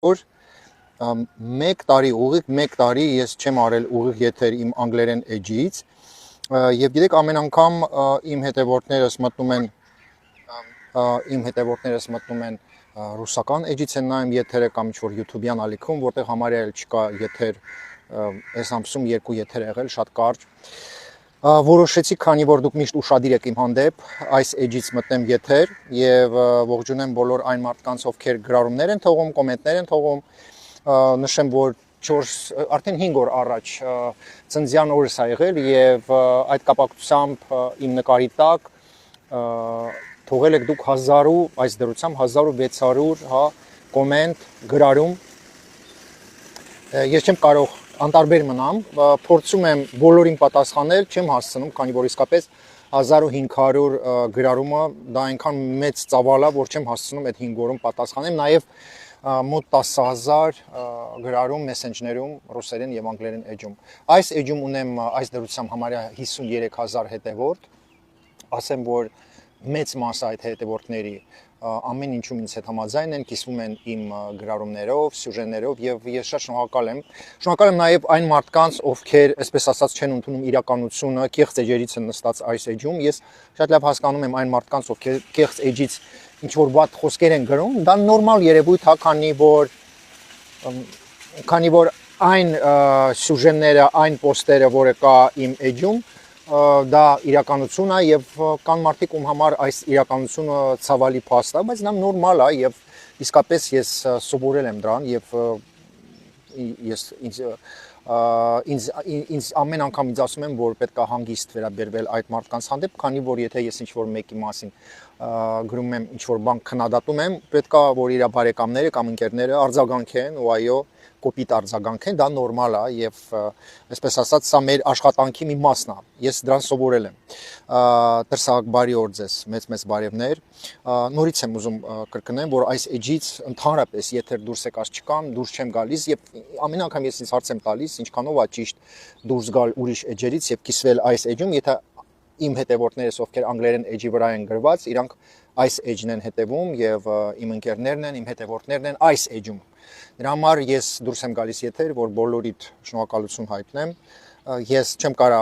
որ մեկ տարի ուղիղ մեկ տարի ես չեմ արել ուղիղ եթեր իմ անգլերեն էջից եւ գիտեք ամեն անգամ իմ հետևորդներս մտնում են ռուսական էջից են նայում եթերը կամ ինչ-որ YouTube-յան ալիքում, որտեղ համարյա չկա եթեր, այս ամսում 2 եթեր եղել, շատ կարճ։ Որոշեցի, քանի որ դուք միշտ ուշադիր եք իմ հանդեպ, այս էջից մտնեմ եթեր եւ ողջունեմ բոլոր այն մարդկանց, ովքեր գրառումներ են թողում, կոմենտներ են թողում, նշեմ, որ 4 արդեն 5 օր առաջ ծննդյան օրս ա եղել եւ այդ կապակցությամբ իմ նկարի տակ թողել եք դուք 1000 այս դրությամբ 1600 հա կոմենտ գրառում ես չեմ կարող անտարբեր մնամ փորձում եմ բոլորին պատասխանել չեմ հասցնում քանի որ իսկապես 1500 գրառումը դա այնքան մեծ ծավալ է որ չեմ հասցնում այդ 5 օրում պատասխանեմ նաեւ մոտ 10000 գրառում մեսենջերում ռուսերեն եւ անգլերեն էջում այս էջում ունեմ այս դրությամբ համարյա 53000 հետևորդ ասեմ որ մեծ մասը այդ հետևորդների ամեն ինչում ինձ հետ համաձայն են, կիսվում են իմ գրառումներով, սյուժեներով եւ ես շատ շնորհակալ եմ։ Շնորհակալ եմ նաեւ այն մարդկանց, ովքեր, այսպես ասած, չեն ընդունում իրականությունը, կեղծ էջերից են նստած այս էջում։ Ես շատ լավ հասկանում եմ այն մարդկանց, ովքեր կեղծ էջից ինչ որ բաց խոսքեր են գրում, դա նորմալ երևույթ է, քանի որ այն սյուժեները, այն պոստերը, որը կա իմ էջում դա իրականություն է եւ կան մարդիկ ում համար այս իրականությունը ցավալի փաստ է, բայց դա նորմալ է եւ իսկապես ես սովորել եմ դրան եւ ես ինձ ամեն անգամ ինձ ասում եմ որ պետք է հանգիստ վերաբերվել այդ մարդկանց հանդեպ, քանի որ եթե ես ինչ որ մեկի մասին գրում եմ ինչ որ բան քննադատում եմ, պետք է որ իր բարեկամները կամ ընկերները արձագանքեն ու այո կոպիտ արձագանքեն, դա նորմալ է եւ այսպես ասած սա մեր աշխատանքի մի մասն է։ Ես դրան սովորել եմ։ Դրսակ բարի օր ձեզ, մեծ բարևներ։ Նորից եմ ուզում կրկնեմ, որ այս էջից ընդհանրապես եթեր դուրս եկած չկամ, դուրս չեմ գալիս եւ ամեն անգամ ես ինձ հարց եմ տալիս, ինչքանով է ճիշտ դուրս գալ ուրիշ էջերից եւ կիսվել այս էջում, եթե իմ հետևորդներս ովքեր անգլերեն էջի վրա են գրված, իրանք այս էջն են հետևում եւ իմ ընկերներն են, իմ հետևորդներն են այս էջում։ Դրա համար ես դուրս եմ գալիս եթեր, որ բոլորիդ շնորհակալություն հայտնեմ։ Ես չեմ կարա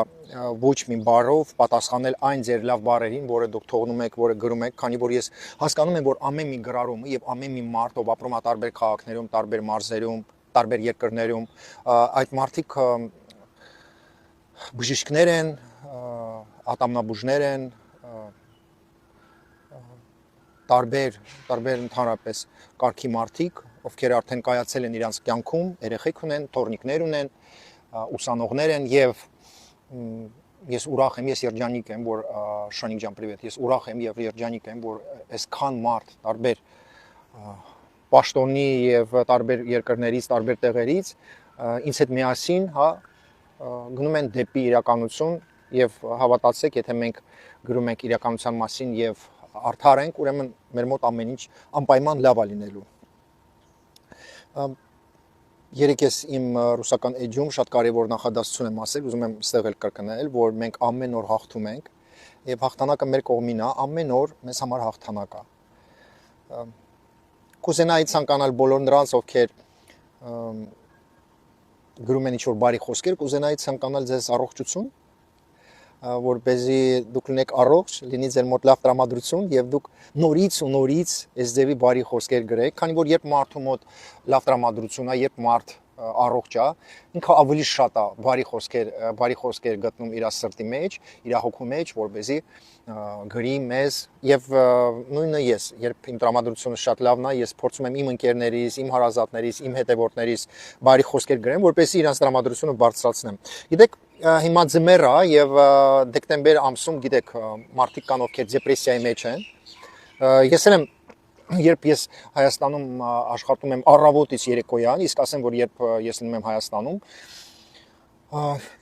ոչ մի բառով պատասխանել այն ձեր լավ բառերին, որը դուք թողնում եք, որը գրում եք, քանի որ ես հասկանում եմ, որ ամեն մի գրառումը եւ ամեն մի մարդ, ով ապրում է տարբեր քաղաքներում, տարբեր մարզերում, տարբեր երկրներում, այդ մարդիկ բժիշկներ են, ատամնաբուժներ են, տարբեր ընդհանրապես կարգի մարդիկ, ովքեր արդեն կայացել են իրանց կյանքում, երեխեք ունեն, թորնիկներ ունեն, ուսանողներ են եւ ես ուրախ եմ, ես երջանիկ եմ, որ Շանիկ ջան, պրիվետ, ես ուրախ եմ եւ երջանիկ եմ, որ այսքան մարդ տարբեր պաշտոնի եւ տարբեր երկրներից, տարբեր տեղերից ինձ հետ միասին, հա, գնում են դեպի իրականություն եւ հավատացեք, եթե մենք գրում ենք իրականության մասին եւ արդար ենք, ուրեմն մեր մոտ ամեն ինչ անպայման լավ է լինելու։ Երեք ես իմ ռուսական էջում շատ կարևոր նախադասություն եմ ասել, ուզում եմ ստեղ էլ կրկնել, որ մենք ամեն օր հաղթում ենք եւ հաղթանակը մեր կողմին է, ամեն օր մեզ համար հաղթանակ է։ Կուզենայի ցանկանալ բոլոր նրանց, ովքեր գրում են ինչ-որ բարի խոսքեր, կուզենայի ցանկանալ ձեզ առողջություն, որպեսզի դուք լինեք առողջ, լինի ձեր մոտ լավ տրամադրություն եւ դուք նորից ու նորից այս ձևի բարի խոսքեր գրեք, քանի որ երբ մարդու մոտ լավ տրամադրություն է, երբ մարդ առողջ է, ինքը ավելի շատ է բարի խոսքեր գտնում իր սրտի մեջ, իր հոգու մեջ, որպեսզի գրի մեզ եւ նույնը ես, երբ իմ տրամադրությունը շատ լավն է, ես փորձում եմ իմ ընկերներից, իմ հարազատներից, իմ հետևորդներից բարի խոսքեր գրեմ, որպեսզի իրանց տրամադրությունը բարձրացնեմ։ Գիտեք, հիմա ձմեռ է եւ դեկտեմբեր ամսում, գիտեք, մարդիկ կան ովքեր դեպրեսիայի մեջ են։ Ես եմ երբ ես Հայաստանում աշխատում եմ առավոտից երեկոյան, իսկ ասեմ, որ երբ ես լինում եմ Հայաստանում,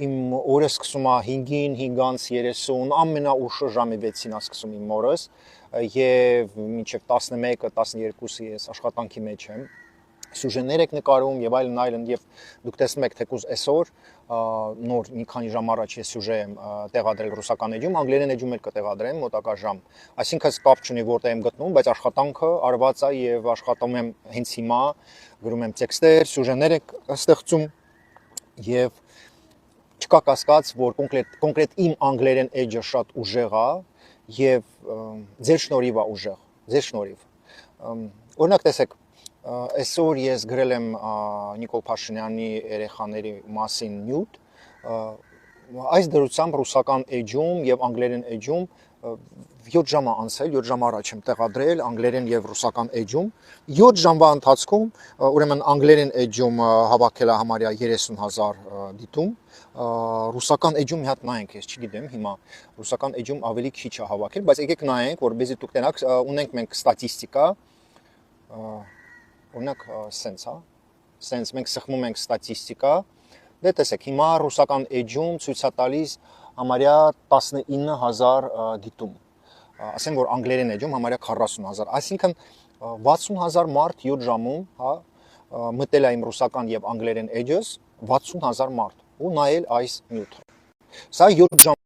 իմ օրը սկսում է 5-ին, 5:30, ամենաուշը ժամը 6-ին է սկսում իմ օրս, եւ մինչեւ 11-12 ես աշխատանքի մեջ եմ։ սյուժեներ եք նկարում եւ այլն եւ դուք տեսնում եք թեկուզ այսօր նոր մի քանի ժամ առաջ ես սյուժե եմ տեղադրել ռուսական էջում, անգլերեն էջում էլ կտեղադրեմ մոտակա ժամ։ Այսինքն կապ չունի որտեղ եմ գտնում, բայց աշխատանքը արված է եւ աշխատում եմ հենց հիմա, գրում եմ տեքստեր, սյուժեներ եք ստեղծում եւ չկա կասկած, որ կոնկրետ իմ անգլերեն էջը շատ ուժեղ է եւ ձեր շնորհիվ է ուժեղ, ձեր շնորհիվ։ Օրինակ տեսեք, այսօր ես գրել եմ Նիկոլ Փաշինյանի երեխաների մասին նյութ, այս դրությամբ ռուսական էջում եւ անգլերեն էջում 7 ժամ անցել, 7 ժամ առաջ եմ տեղադրել անգլերեն եւ ռուսական էջում, 7 ժամվա ընթացքում ուրեմն անգլերեն էջում հավաքել է համարյա 30,000 դիտում, ռուսական էջում մի հատ նայենք, ես չգիտեմ հիմա ռուսական էջում ավելի քիչ է հավաքել, բայց եկեք նայենք, որպեսզի դուք տենաք, ունենք մենք ստատիստիկա, օրինակ սենց, հա, սենց մենք սխմում ենք ստատիստիկա, դե տեսեք, հիմա ռուսական էջում ցույց է տալիս համարյա 19,000 դիտում, ասեմ, որ անգլերեն էջում համարյա 40,000, այսինքն 60,000 մարդ 7 ժամում, հա, մտել է իմ ռուսական եւ անգլերեն էջս, 60,000 մարդ ու նայել այս նյութը։ Սա 7 ժամ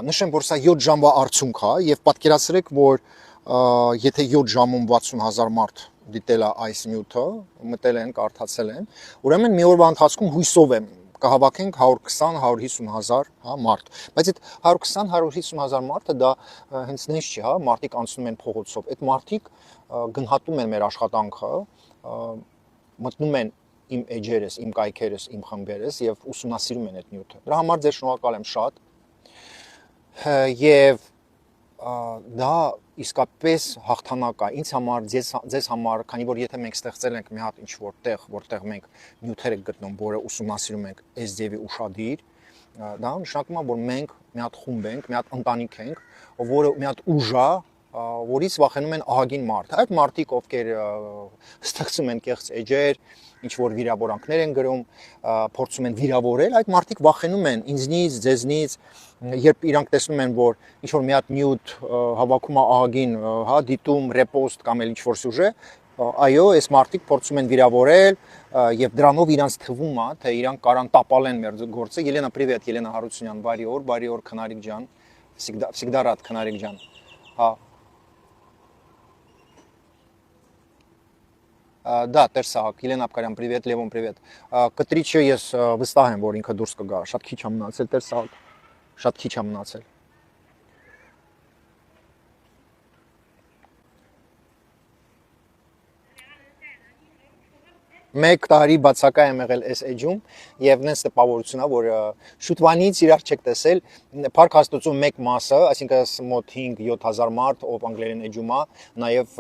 նշեմ, որ սա 7 ժամվա արդյունք է եւ պատկերացրեք, որ եթե 7 ժամում 60,000 մարդ դիտել է այս նյութը, մտել են, կարդացել են, ուրեմն մի օրվա ընթացքում հույսով եմ կհավաքենք 120-150,000 հա, մարդ, բայց այդ 120-150,000 մարդը դա հենց նենց չի, հա, մարդիկ անցնում են փողոցով, այդ մարդիկ գնահատում են մեր աշխատանքը, մտնում են իմ էջերս, իմ կայքերս, իմ խմբերս եւ ուսումնասիրում են այդ նյութը։ Դրա համար ձեզ շնորհակալ եմ շատ եւ դա իսկապես հաղթանակ է ինձ համար, ձեզ համար, քանի որ եթե մենք ստեղծել ենք մի հատ ինչ-որ տեղ, որտեղ մենք նյութեր ենք գտնում, որը ուսումնասիրում ենք այս ձևի ուշադիր, դա նշանակում է, որ մենք մի հատ խումբ ենք, մի հատ ընտանիք ենք, որը մի հատ ուժ է, որից վախենում են ահագին մարդ։ Այդ մարդիկ, ովքեր ստեղծում են կեղծ էջեր, ինչ-որ վիրավորանքներ են գրում, փորձում են վիրավորել, այդ մարդիկ վախենում են ինձնից, ձեզնից, երբ իրանք տեսնում են, որ ինչ-որ մի հատ նյութ հավաքում է ահագին, հա, դիտում, ռեպոստ կամ էլ ինչ-որ սյուժե, այո, այս մարդիկ փորձում են վիրավորել եւ դրանով իրանց թվում է, թե իրանք կարան տապալեն մեր գործը։ Ելենա, привет, Ելենա Հարությունյան, բարի օր, քնարիկ ջան, всегда рад, քնարիկ ջան։ Հա Да, Տեր Սահակ, Ելենա Ապկարյան, привет, Լևոն, привет։ Կտրիչը ես վստահ եմ, որ ինքը դուրս կգա, շատ քիչ է մնացել, Տեր Սահակ, շատ քիչ է մնացել։ Մեկ տարի բացակա եմ եղել այս էջում եւ նենց տպավորություն է, որ շուտվանից իրար չեք տեսել, Փառք Աստծո մեկ մասը, այսինքն մոտ 5-7,000 մարդ, ով անգլերեն էջում է, նաեւ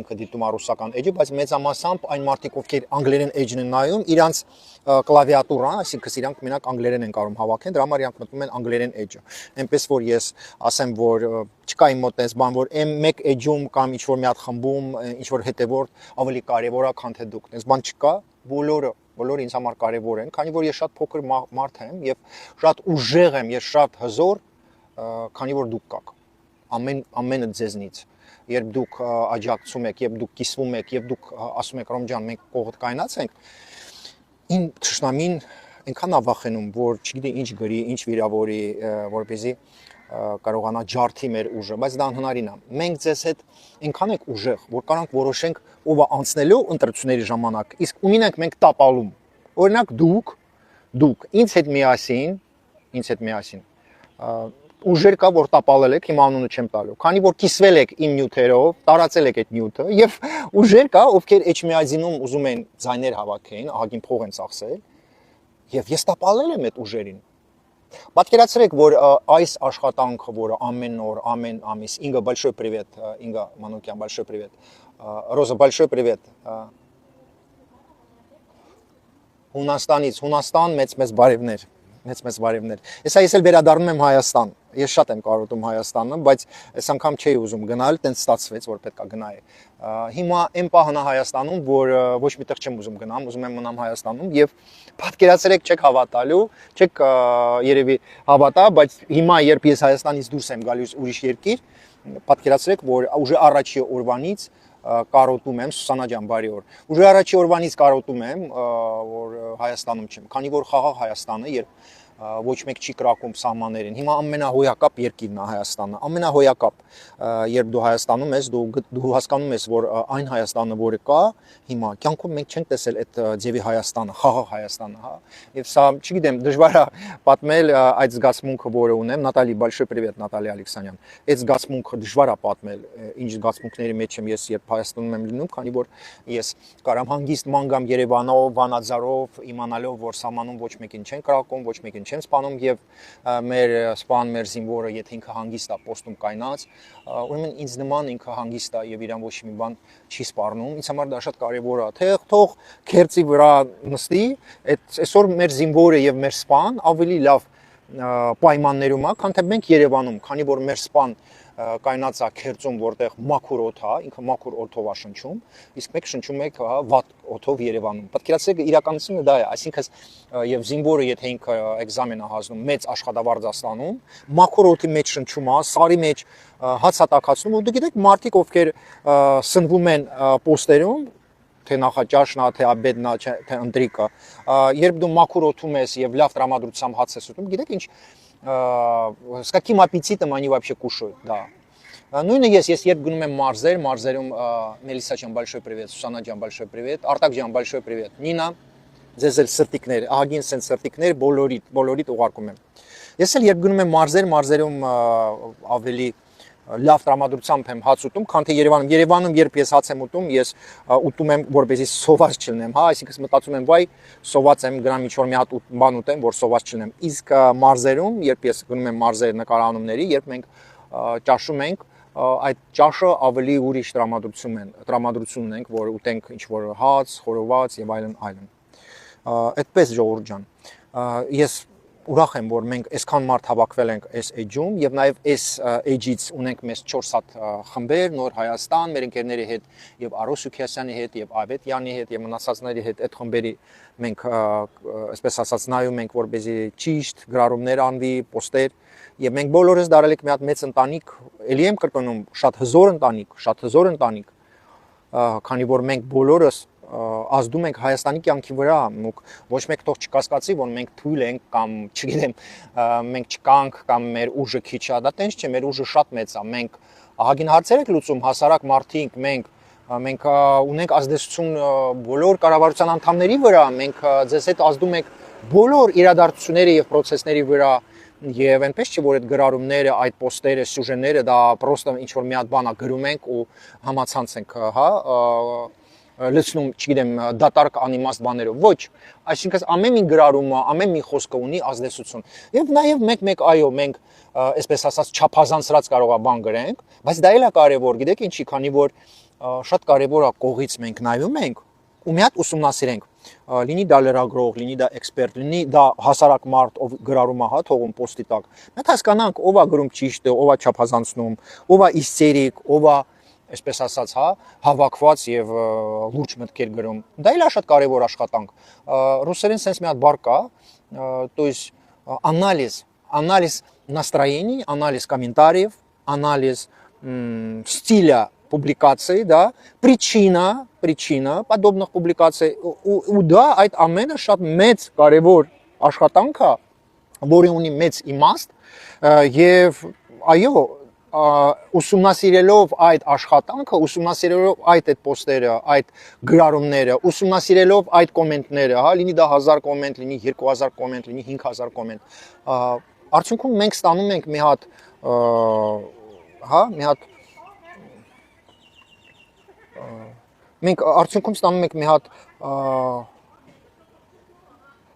ինքը դիտում է ռուսական էջը, բայց մեծամասամբ այն մարդիկ, ովքեր անգլերեն էջն են նայում, իրանց կլավիատուրան, այսինքն իրանք մենակ անգլերեն են կարող հավաքեն, դրա համար իրանք մտնում են անգլերեն էջը։ Այնպես որ ես ասեմ, որ չկա իմ մոտ այս բան, որ մեկ էջում կամ ինչ-որ մի հատ խմբում, ինչ-որ հետևորդ ավելի կարևոր է, քան թե դուք։ Այս բան չկա, բոլորը ինձ համար կարևոր են, քանի որ ես շատ փոքր մարդ եմ եւ շատ ուժեղ եմ, ես շատ հզոր, քանի որ դուք կաք։ Ամենը ձեզնից։ Երբ դուք աջակցում եք, երբ դուք կիսվում եք, երբ դուք ասում եք Ռոմ ջան, մենք կողդ կայնացենք, ին ճշնամին այնքան է վախենում, որ չգիտի ինչ գրի, ինչ վիրավորի, որպեսզի կարողանա ջարդի մեր ուժը, բայց դա անհնարին է։ Մենք ձեզ հետ այնքան ենք ուժեղ, որ կարանք որոշենք ով է անցնելու ընտրությունների ժամանակ, իսկ ումին ենք մենք տապալում։ Օրինակ դուք ինձ հետ միասին ուժեր կա, որ տապալել եք, հիմա անունը չեմ տալու, քանի որ կիսվել եք իմ նյութերով, տարածել եք այդ նյութը եւ ուժեր կա, ովքեր HMI-ում ուզում են ձայներ հավաքեն, ահագին փող են ծախսել եւ ես տապալել եմ այդ ուժերին։ Պատկերացրեք, որ այս աշխատանքը, որը ամեն օր, ամեն ամիս, Ինգա, большой привет, Ինգա Մանուկյան, большой привет, Ռոզա, большой привет, Հունաստան, մեծ բարևներ, Ես էլ վերադառնում եմ Հայաստան, ես շատ եմ կարոտում Հայաստանը, բայց այս անգամ չէի ուզում գնալ, տենց ստացվեց, որ պետք է գնայի։ Հիմա այն պահն է Հայաստանում, որ ոչ միտեղ չեմ ուզում գնամ, ուզում եմ մնամ Հայաստանում եւ պատկերացրեք, չեք հավատալու, չեք երևի հավատա, բայց հիմա երբ ես Հայաստանից դուրս եմ գալիս ուրիշ երկիր, պատկերացրեք, որ ուժը առաջի օրվանից կարոտում եմ Սուսանա ջան, բարի օր։ Ուժի առաջի օրվանից կարոտում եմ, որ Հայաստանում չեմ, քանի որ խաղաղ Հայաստանը, երբ ոչ մեկ չի կրակում սահմաններին։ Հիմա ամենահոյակապ երկիրն է Հայաստանը, ամենահոյակապ, երբ դու Հայաստանում ես, դու հասկանում ես, որ այն Հայաստանը, որը կա, հիմա կյանքում մենք չենք տեսել այդ ձևի Հայաստանը, խաղաղ Հայաստանը, հա։ Եվ սա, չգիտեմ, դժվար է պատմել այդ զգացմունքը, որը ունեմ, Նատալի, большой привет, Նատալի Ալեքսանյան։ Այդ զգացմունքը դժվար է պատմել, ինչ զգացմունքների մեջ եմ ես, երբ Հայաստանում եմ լինում, քանի որ ես կարամ հանգիստ ման գամ Երևանով, Վանաձորով, իմանալով, որ սահմանում ոչ մեկին չեն կրակում, ոչ մեկին չեն սպանում եւ մեր սպան մեր զինվորը եթե ինքը հանգիստ է պոստում կայնած, ուրեմն ինձ նման ինքը հանգիստ է եւ իրան ոչ մի բան չի սպառնում, ինձ համար դա շատ կարեւոր է, թե թող քերծի վրա նստի, այսօր մեր զինվորը եւ մեր սպան ավելի լավ պայմաններում է, քան թե մենք Երևանում, քանի որ մեր սպան կայնած է քերծում, որտեղ մաքուր օդ է, ինքը մաքուր օդով է շնչում, իսկ մեկ շնչում եք վատ օդով Երևանում։ Պատկերացրեք, իրականությունը դա է, այսինքն եւ զինվորը եթե ինքը էկզամեն է հասնում, մեծ աշխատավարձ է ստանում, մաքուր օդի մեջ շնչում է, սարի մեջ հաց է տաքացնում, ու դու գիտեք, մարդիկ ովքեր սնվում են պոստերում, թե նախաճաշն է, թե աբեդն է, թե ընտրիկը, երբ դու մաքուր օդում ես եւ լավ տրամադրությամբ հաց ես ուտում, գիտեք ինչ, с каким аппетитом они вообще кушают, да. Նույնը ես երբ գնում եմ մարզեր, մարզերում Մելիսա ջան, большой привет, Սուսանա ջան, большой привет, Արտակ ջան, большой привет, Նինա, ձեզ էլ սրտիկներ, ահագին սեն սրտիկներ, բոլորիդ ուղարկում եմ։ Ես էլ երբ գնում եմ մարզեր, մարզերում ավելի լավ տրամադրությամբ եմ հաց ուտում, քան թե Երևանում։ Երևանում երբ ես հաց եմ ուտում, ես ուտում եմ, որպեսզի սոված չլինեմ, հա, այսինքն մտածում եմ, վայ, սոված եմ, գնամ ինչ-որ մի հատ բան ուտեմ, որ սոված չլինեմ։ Իսկ մարզերում, երբ ես գնում եմ մարզեր նկարանումների, երբ մենք ճաշում ենք, այդ ճաշը ավելի ուրիշ տրամադրություն ունենք, որ ուտենք ինչ-որ հաց, խորոված եւ այլն, այլն։ Այդպես ժողովուրդ ջան, ես ուրախ եմ, որ մենք այսքան մարդ հավաքվել ենք այս էջում եւ նաեւ այս էջից ունենք մեզ 4 հատ խմբեր, Նոր Հայաստան, մեր ընկերների հետ եւ Արոս Սուքիասյանի հետ եւ Ավետ Յանի հետ եւ մնացածների հետ այդ խմբերի մենք այսպես ասած նայում ենք, որպեսզի ճիշտ գրառումներ անվի, պոստեր եւ մենք բոլորս դարել ենք մի հատ մեծ ընտանիք, ելի եմ կրկնում, շատ հզոր ընտանիք, քանի որ մենք բոլորս ազդում ենք Հայաստանի կյանքի վրա, ոչ մեկ թող չկասկածի, որ մենք թույլ ենք կամ, չգիտեմ, մենք չկանք կամ մեր ուժը քիչ է, դա տենց չէ, մեր ուժը շատ մեծ է, մենք ահագին հարցեր ենք լուծում, հասարակ մարդիկ, մենք ունենք ազդեցություն բոլոր կառավարության անդամների վրա, մենք ձեզ հետ ազդում ենք բոլոր իրադարձությունների եւ process-ների վրա եւ այնպես չէ, որ այդ գրառումները, այդ պոստերը, սյուժեները դա պրոստը ինչ որ մի հատ բան է գրում ենք ու համացանց ենք, հա, լցնում, չգիտեմ, դատարկ անիմաստ բաներով, ոչ, այսինքն ամեն մի գրառումը, ամեն մի խոսքը ունի ազդեցություն։ Եվ նաև մեկ-մեկ այո, մենք այսպես ասած չափազանցրած կարող է բան գրենք, բայց դա էլ է կարևոր, գիտեք ինչի, քանի որ շատ կարևոր է կողից մենք նայում ենք ու մի հատ ուսումնասիրենք, լինի դա լրագրող, լինի դա էքսպերտ, լինի դա հասարակ մարդ, ով գրառում է, հա, թողում պոստի տակ։ Մենք հասկանանք ով է գրում ճիշտը, ով է չափազանցնում, ով է իստերիկ, ով է այսպես ասած, հա, հավաքված եւ լուրջ մտքեր գրում։ Դա էլ է շատ կարևոր աշխատանք։ Ռուսերեն sense մի հատ բառ кա, то есть анализ настроений, анализ комментариев, анализ стиля публикаций, да, причина подобных публикаций, ու դա այդ ամենը շատ մեծ կարևոր աշխատանք է, որի ունի մեծ իմաստ եւ այո, ուսումնասիրելով այդ աշխատանքը, ուսումնասիրելով այդ պոստերը, այդ գրառումները, ուսումնասիրելով այդ կոմենտները, հա, լինի դա 1000 կոմենտ, լինի 2000 կոմենտ, լինի 5000 կոմենտ, արդյունքում մենք ստանում ենք մի հատ, հա, մենք արդյունքում ստանում ենք մի հատ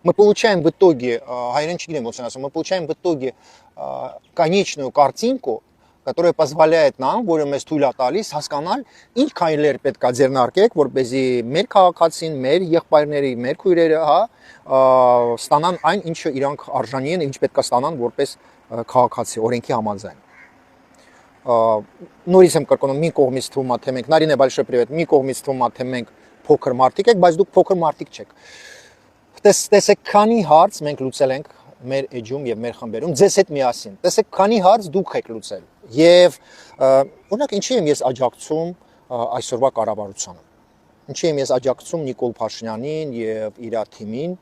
мы получаем в итоге, հայերեն չգիտեմ ոնց են ասում, мы получаем в итоге конечную картинку, которая позволяет нам, որը մեզ թույլ է տալիս հասկանալ, ինչ քայլեր պետք է ձեռնարկենք, որպեսզի մեր քաղաքացին, մեր եղբայրների, մեր քույրերը, հա, ստանան այն, ինչը իրանք արժանի են, ինչ պետք է ստանան որպես քաղաքացի, օրենքի համաձայն։ Նորից եմ կրկնում, մի կողմից թվում է, թե մենք, Նարինե, большой привет, մի կողմից թվում է, թե մենք փոքր մարդիկ ենք, բայց դուք փոքր մարդիկ չեք։ Տեսեք, քանի հարց մենք լուծել ենք մեր էջում եւ մեր խմբերում, ձեզ հետ միասին։ Տեսեք, քանի հարց դուք եք լուծել։ Եվ օրինակ ինչի եմ ես աջակցում այսօրվա կառավարությանը։ Ինչի եմ ես աջակցում Նիկոլ Փաշինյանին եւ իր թիմին,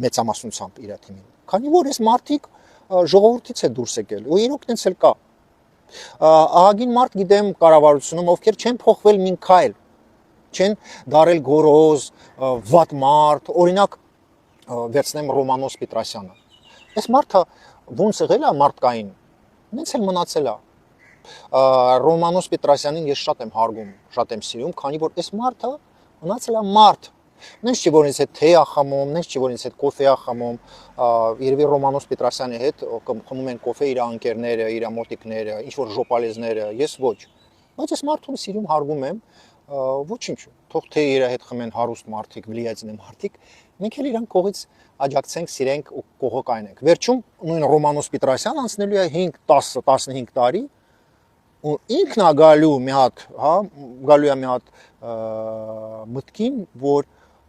մեծամասնությամբ իր թիմին։ Քանի որ այս մարդիկ ժողովրդից է դուրս եկել ու իրոք տենց էլ կա։ Ահագին մարդ գիտեմ կառավարությունում, ովքեր չեն փոխվել մին քայլ, չեն դարել գորոզ, վատ մարդ, օրինակ վերցնեմ Ռոմանոս Պետրոսյանը։ Այս մարդը ոնց եղել է մարդկային, նենց էլ մնացել է։ Ռոմանոս Պետրոսյանին ես շատ եմ հարգում, շատ եմ սիրում, քանի որ այս մարդը մնացել է մարդ։ Նենց չի որ ինձ հետ թեյ ախմում, նենց չի որ ինձ հետ կոֆե ախմում, երևի Ռոմանոս Պետրոսյանի հետ խմում են կոֆե իր անկերները, իր մոտիկները, ինչ որ ժոպալեզները, ես ոչ։ Բայց այս մարդուն սիրում, հարգում եմ, ոչինչ, թող թե իր հետ խմեն հարուստ մարդիկ, վլիացին մարդիկ, մենք էլ իրան կողից աջակցենք, սիրենք ու կողը կայնենք։ Վերջում նույն Ռոմանոս Պետրոսյանը անցնելու է 5-10-15 տարի ու ինքն է գալու մի հատ, հա, գալու է մի հատ մտքին, որ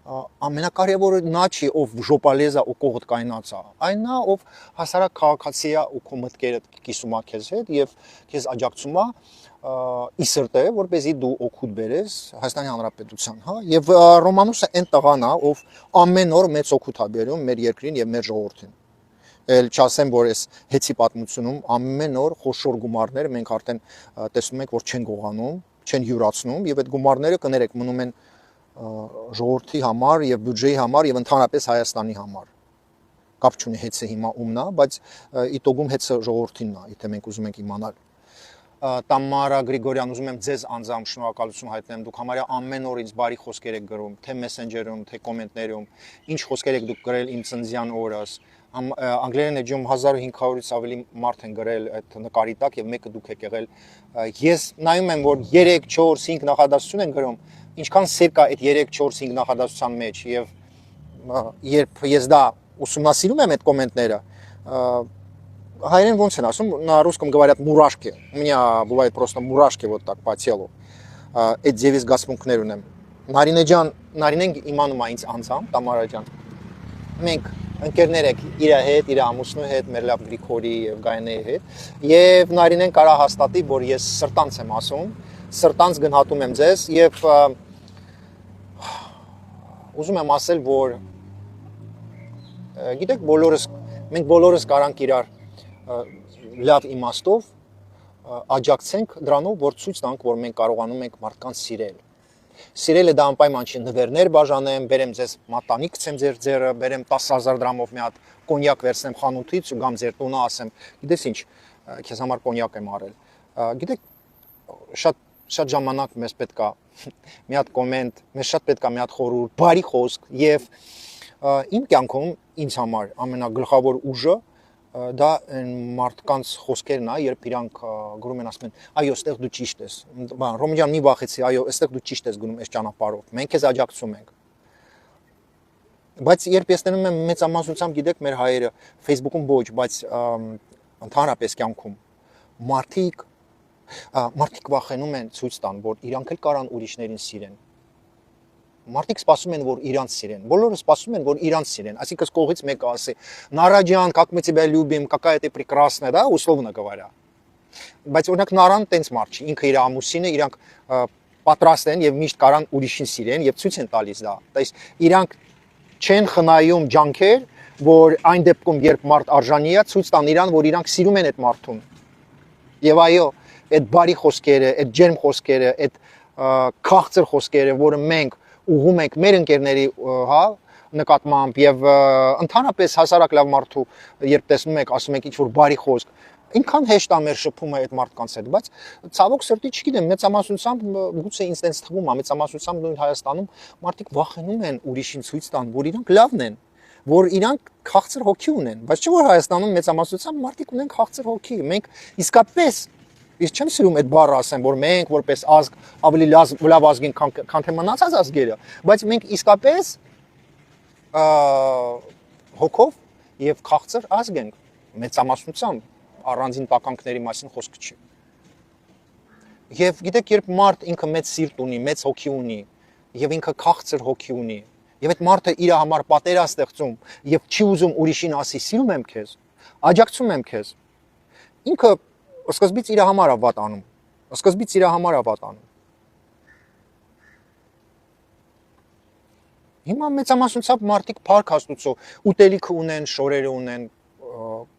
ամենակարևորը նա չի, ով ժոպալեզ է ու կողդ կայնած է, այն նա, ով հասարակ քաղաքացի է ու քո մտքերը կիսում է քեզ հետ եւ քեզ աջակցում է իսրտե, որպեսզի դու օգուտ բերես Հայաստանի Հանրապետության, հա, եւ Ռոմանոսը այն տղան է, ով ամեն օր մեծ օգուտ է բերում մեր երկրին եւ մեր ժողովրդին։ Էլ չասեմ, որ այս հեծի պատմությունում ամեն օր խոշոր գումարներ մենք արդեն տեսնում ենք, որ չեն գողանում, չեն յուրացնում եւ այդ գումարները կներեք մնում են ժողովրդի համար եւ բյուջեի համար եւ ընդհանրապես Հայաստանի համար։ Կապ չունի հեծը հիմա ումն է, բայց իտոգում հեծը ժողովրդինն է, եթե մենք ուզում ենք իմանալ։ Տամարա Գրիգորյան, ուզում եմ ձեզ անձամբ շնորհակալություն հայտնեմ, դուք համարյա ամեն օր ինձ բարի խոսքեր եք գրում, թե մեսենջերում, թե կոմենտներում, ինչ խոսքեր եք դուք գրել իմ ծննդյան օրս։ Անգլերեն էջում 1500-ից ավելի մարդ են գրել այդ նկարի տակ եւ մեկը դուք եք եղել։ Ես նայում եմ, որ 3, 4, 5 նախադասություն են գրում, ինչքան սեր կա այդ 3, 4, 5 նախադասության մեջ եւ երբ ես դա ուսումնասիրում եմ այդ կոմենտները, հայերեն ոնց են ասում, на русском говорят мурашки. У меня бывает просто мурашки вот так по телу. Այդ ձևից զգացմունքներ ունեմ։ Նարինե ջան, Նարինեն իմանում է ինձ անձամբ, Տամարա ջան։ Մենք ընկերներ ենք իր հետ, իր ամուսնու հետ, մեր լավ Գրիգորի եւ Գայանեի հետ, եւ Նարինեն կարա հաստատի, որ ես սրտանց եմ ասում, սրտանց գնահատում եմ ձեզ եւ ուզում եմ ասել, որ գիտեք, մենք բոլորս կարանք իրար լավ իմաստով աջակցենք դրանով, որ ցույց տանք, որ մենք կարողանում ենք մարդկանց սիրել։ Սիրելը դա անպայման չի նվերներ բաժանեմ, բերեմ ձեզ մատանի գցեմ ձեր ձեռը, բերեմ 10000 դրամով մի հատ կոնյակ վերցնեմ խանութից ու գամ ձեր տունը ասեմ, գիտես ինչ, քեզ համար կոնյակ եմ արել։ Գիտեք, շատ ժամանակ մեզ պետք է մի հատ կոմենտ, մեզ շատ պետք է մի հատ խորհուրդ, բարի խոսք եւ իմ կյանքում ինձ համար ամենագլխավոր ուժը դա մարդկանց խոսքերն է, երբ իրանք գրում են ասում են, այո, այստեղ դու ճիշտ ես։ Բան, Ռոմիջան մի վախեցի, այո, այստեղ դու ճիշտ ես գնում այս ճանապարհով։ Մենք քեզ աջակցում ենք։ Բայց երբ ես տենում եմ մեծամասնությամբ, գիտեք, մեր հայերը Facebook-ում ոչ, բայց ընդհանրապես կյանքում մարդիկ վախենում են ցույց տան, որ իրանք էլ կարան ուրիշներին սիրեն։ Մարդիկ սպասում են, որ իրանց սիրեն։ Բոլորը սպասում են, որ իրանց սիրեն։ Այսինքն կողից մեկը ասի. «Նարաջան, как мы тебя любим, какая ты прекрасная», да, условно говоря։ Բայց օրինակ Նարան տենց մարդ չի, ինքը իր ամուսինը, իրանք պատրաստ են եւ միշտ կարան ուրիշին սիրեն եւ ցույց են տալիս դա։ Այսինքն իրանք չեն խնայում ջանքեր, որ այն դեպքում, երբ մարդ արժանի է, ցույց տան իրան, որ իրանք սիրում են այդ մարդուն։ Եվ այո, այդ բարի խոսքերը, այդ ջերմ խոսքերը, այդ քաղցր խոսքերը, որը մենք ուղում ենք մեր ընկերների, հա, նկատմամբ եւ ընդհանրապես հասարակ լավ մարդու երբ տեսնում եք, ասում եք ինչ-որ բարի խոսք, ինքան հեշտ է մեր շփումը այդ մարդկանց հետ, բայց ցավոք սրտի չգիտեմ, մեծամասնությամբ գուցե ինձ տենց թվում է, մեծամասնությամբ նույն Հայաստանում մարդիկ վախենում են ուրիշին ցույց տան, որ իրանք լավն են, որ իրանք քաղցր հոգի ունեն, բայց չէ որ Հայաստանում մեծամասնությամբ մարդիկ ունեն քաղցր հոգի, մենք իսկապես Ես չեմ սիրում այդ բառը ասեմ, որ մենք որպես ազգ ավելի լավ ազգ ենք, քան թե մնացած ազգերը, բայց մենք իսկապես հոգով եւ քաղցր ազգ ենք, մեծամասնությամբ առանձին տականքների մասին խոսք չի։ Եվ գիտեք, երբ մարդ ինքը մեծ սիրտ ունի, մեծ հոգի ունի, եւ ինքը քաղցր հոգի ունի, եւ այդ մարդը իր համար պատեր է ստեղծում եւ չի ուզում ուրիշին ասի, սիրում եմ քեզ, աջակցում եմ քեզ, ինքը սկզբից իր համար է վատ անում, սկզբից իր համար է վատ անում։ Հիմա մեծամասնությամբ մարդիկ փառք Աստծո, ուտելիքը ունեն, շորերը ունեն,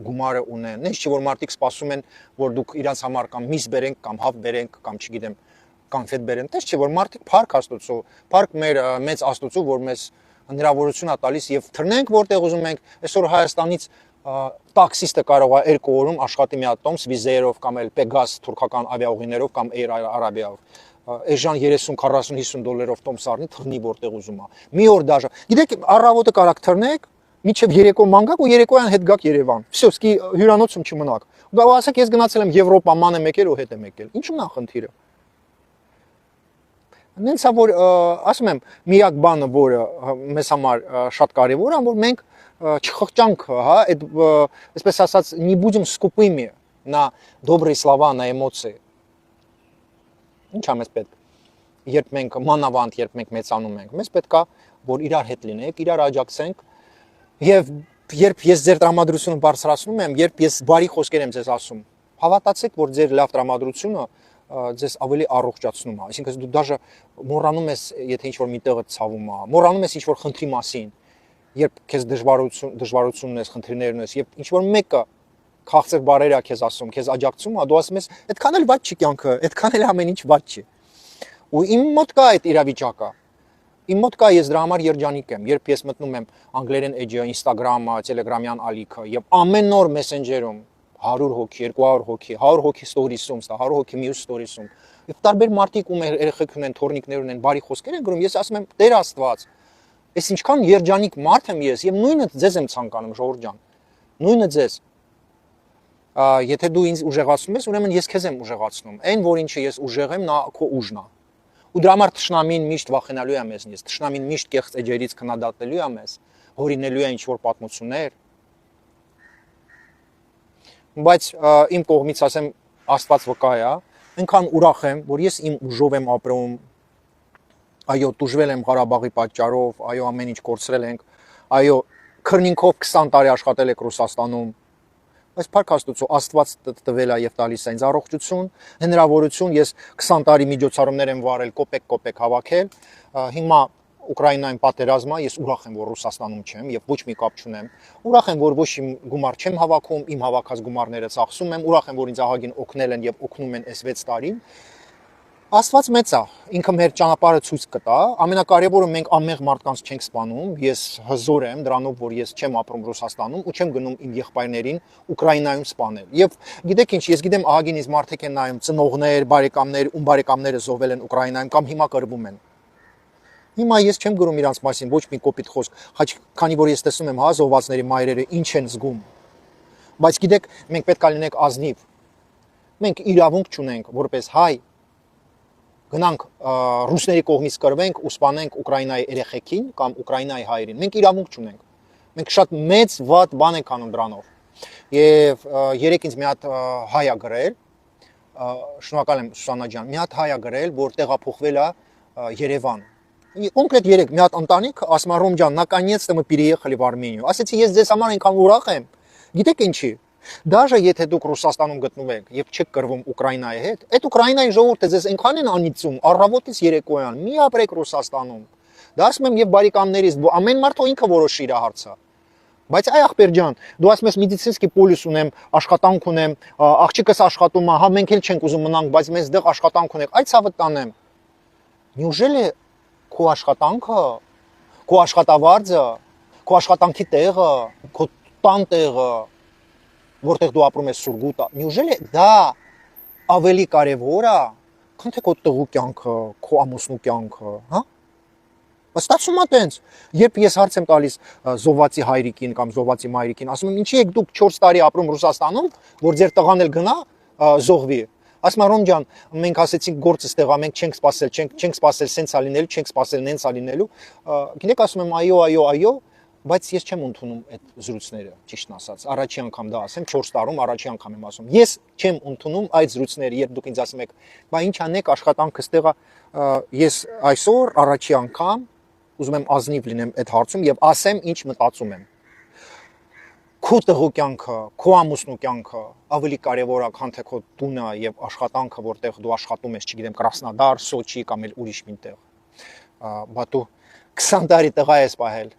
գումարը ունեն։ Նենց չի որ մարդիկ սպասում են, որ դուք իրանց համար կամ միս բերենք, կամ հավ բերենք, կամ չգիտեմ, կոնֆետ բերեն։ Տես չի որ մարդիկ փառք Աստծո, փառք մեր մեծ Աստծո, որ մեզ հնարավորություն է տալիս եւ թռնենք որտեղ ուզում ենք։ Այսօր Հայաստանից տաքսիստը կարող է 2 օրում աշխատի մի հատ տոմս վիզերով կամ էլ Pegasus թուրքական ավիաուղիներով կամ Air Arabia-ով։ Էժան 30, 40, 50 դոլարով տոմս առնի թռնի որտեղ ուզում է։ Մի օր դաժե։ Գիտեք, առավոտը կարակ թռնեք, միջև երեկո մանգակ ու երեկոյան հետ գաք Երևան։ Всё, սկի հյուրանոցում չմնաք։ Դա ասեք ես գնացել եմ Եվրոպա, ման եմ եկել ու հետ եմ եկել։ Ինչու՞մն է խնդիրը։ Նենց է որ ասում եմ, միակ բանը, որը մեզ համար շատ կարևոր է, որ մենք չխղճանք, հա, այդ այսպես ասած, не будем скупыми на добрые слова, на эмоции։ Ինչ է մեզ պետք։ Երբ մենք մանավանդ, երբ մենք մեծանում ենք, մեզ պետք է որ իրար հետ լինենք, իրար աջակցենք եւ երբ ես ձեր տրամադրությունը բարձրացնում եմ, երբ ես բարի խոսքեր եմ ձեզ ասում, հավատացեք, որ ձեր լավ տրամադրությունը ձեզ ավելի առողջացնում է, այսինքն դու դաժե մոռանում ես, եթե ինչ-որ միտեղը ցավում է, մոռանում ես ինչ-որ խնդրի մասին, երբ քեզ դժվարություն ունես, խնդիրներ ունես, եւ ինչ-որ մեկը քաղցր բարեր է քեզ ասում, քեզ աջակցում է, դու ասում ես, այդքան էլ վատ չի կյանքը, այդքան էլ ամեն ինչ վատ չի։ Ու իմ մոտ կա այդ իրավիճակը։ Իմ մոտ կա ես դրա համար երջանիկ եմ, երբ ես մտնում եմ անգլերեն էջը, Instagram-ը, Telegram-յան ալիքը եւ ամեն օր Messenger-ում 100 հոգի, 200 հոգի, 100 հոգի stories-ում, 100 հոգի մյուս stories-ում։ Եվ տարբեր մարդիկ ում երեխեք ունեն, թորնիկներ ունեն, բարի խոսքեր են գրում, ես ասում եմ Տեր Աստված, ես ինչքան երջանիկ մարդ եմ ես եւ նույնը ձեզ եմ ցանկանում, ժողովուրդ ջան։ Նույնը ձեզ։ Եթե դու ինձ ուժեղացնում ես, ուրեմն ես քեզ եմ ուժեղացնում։ Այն որ ինչը ես ուժեղ եմ, նա քո ուժն է։ Ու դրա համար թշնամին միշտ վախենալու է մեզնից, թշնամին միշտ կեղծ էջերից քննադատելու է մեզ, հորինելու է ինչ-որ պատմություններ։ Բայց իմ կողմից ասեմ, Աստված վկա է, այնքան ուրախ եմ, որ ես իմ ուժով եմ ապրում, այո, տուժվել եմ Ղարաբաղի պատճառով, այո, ամեն ինչ կորցրել ենք, այո, քրնինքով 20 տարի աշխատել եք Ռուսաստանում, բայց փառք Աստծո, Աստված տվել է եւ տալիս է ինձ առողջություն, հնարավորություն, ես 20 տարի միջոցառումներ եմ վարել, կոպեկ հավաքել, հիմա Ուկրաինայում պատերազմ է, ես ուրախ եմ, որ Ռուսաստանում չեմ եւ ոչ մի կապ չունեմ։ Ուրախ եմ, որ ոչ իմ գումար չեմ հավաքում, իմ հավաքած գումարները ծախսում եմ, ուրախ եմ, որ ինձ ահագին օգնել են եւ օգնում են այս 6 տարին։ Աստված մեծ է, ինքը մեր ճանապարհը ցույց կտա, ամենակարևորը մենք անմեղ մարդկանց չենք սպանում, ես հզոր եմ դրանով, որ ես չեմ ապրում Ռուսաստանում ու չեմ գնում իմ եղբայրներին Ուկրաինայում սպանել։ Եվ գիտեք ինչ, ես գիտեմ ահագին ինձ մարդիկ են նայում, ծնողներ, բարեկամներ, ում բարեկամները զոհվել են Ուկրաինայում կամ հիմա կռվում են։ Հիմա ես չեմ գրում իրանց մասին ոչ մի կոպիտ խոսք, քանի որ ես տեսնում եմ հա զոհվածների մայրերը ինչ են զգում։ Բայց գիտեք, մենք պետք է լինենք ազնիվ։ Մենք իրավունք չունենք որպես հայ գնանք ռուսների կողմից կռվենք ու սպանենք Ուկրաինայի երեխեքին կամ Ուկրաինայի հայերին։ Մենք իրավունք չունենք։ Մենք շատ մեծ վատ բան ենք անում դրանով։ Եվ երեք ինձ մի հատ հայ է գրել, շնորհակալ եմ Սուսանա ջան, մի հատ հայ է գրել, որ տեղափոխվել է Երևան։ Կոնկրետ երեք մի հատ ընտանիք, ասում է Ռոմ ջան, наконец-то мы переехали в Армению։ Ասեցի ես ձեզ համար այնքան ուրախ եմ։ Գիտեք ինչի։ Դաժե եթե դուք Ռուսաստանում գտնվեք եւ չեք կռվում Ուկրաինայի հետ, այդ Ուկրաինայի ժողովուրդը ձեզ այնքան են անիծում, առավոտից երեկոյան, մի ապրեք Ռուսաստանում։ Դա ասում եմ եւ բարեկամներից, ամեն մարդ ինքը որոշի իր հարցը։ Բայց այ ախպեր ջան, դու ասում ես մեդիցինսկի պոլիս ունեմ, աշխատանք ունեմ, աղջիկս աշխատում է, հա մենք էլ չենք ուզում մնանք, բայց մեզ դեղ աշխատանք ունենք, այ ցավը տանեմ։ Неужели քո աշխատանքը, քո աշխատավարձը, քո աշխատանքի տեղը, քո տան տեղը, որտեղ դու ապրում ես Սուրգուտա, неужели դա ավելի կարևոր է, քան թե քո տղու կյանքը, քո ամուսնու կյանքը, հա? Ստացվում է տենց, երբ ես հարց եմ տալիս զոհվածի հայրիկին կամ զոհվածի մայրիկին, ասում եմ, ինչի եք դուք 4 տարի ապրում Ռուսաստանում, որ ձեր տղան էլ գնա զոհվի։ Ասում եմ, Ռոմ ջան, մենք ասեցինք գործս տեղա, մենք չենք սպասել սենց ա լինելու, չենք սպասել նենց ա լինելու։ Գիտեք, ասում եմ, այո, բայց ես չեմ ընդունում այդ զրույցները, ճիշտն ասած։ Առաջի անգամ դա ասեմ, 4 տարում առաջի անգամ եմ ասում։ Ես չեմ ընդունում այդ զրույցները, երբ դուք ինձ ասում եք, բա ինչ անեք աշխատանքս տեղա, ես այսօր առաջի անգամ ուզում եմ ազնիվ լինեմ այդ հարցում եւ ասեմ ինչ մտածում եմ։ Քո տղու կյանքը, քո ամուսնու կյանքը ավելի կարևոր է, քան թե քո տունը եւ աշխատանքը, որտեղ դու աշխատում ես, չգիտեմ, Կրասնոդար, Սոչի կամ էլ ուրիշ մինտեղ։ Բա դու 20 տարի տղա ես պահել։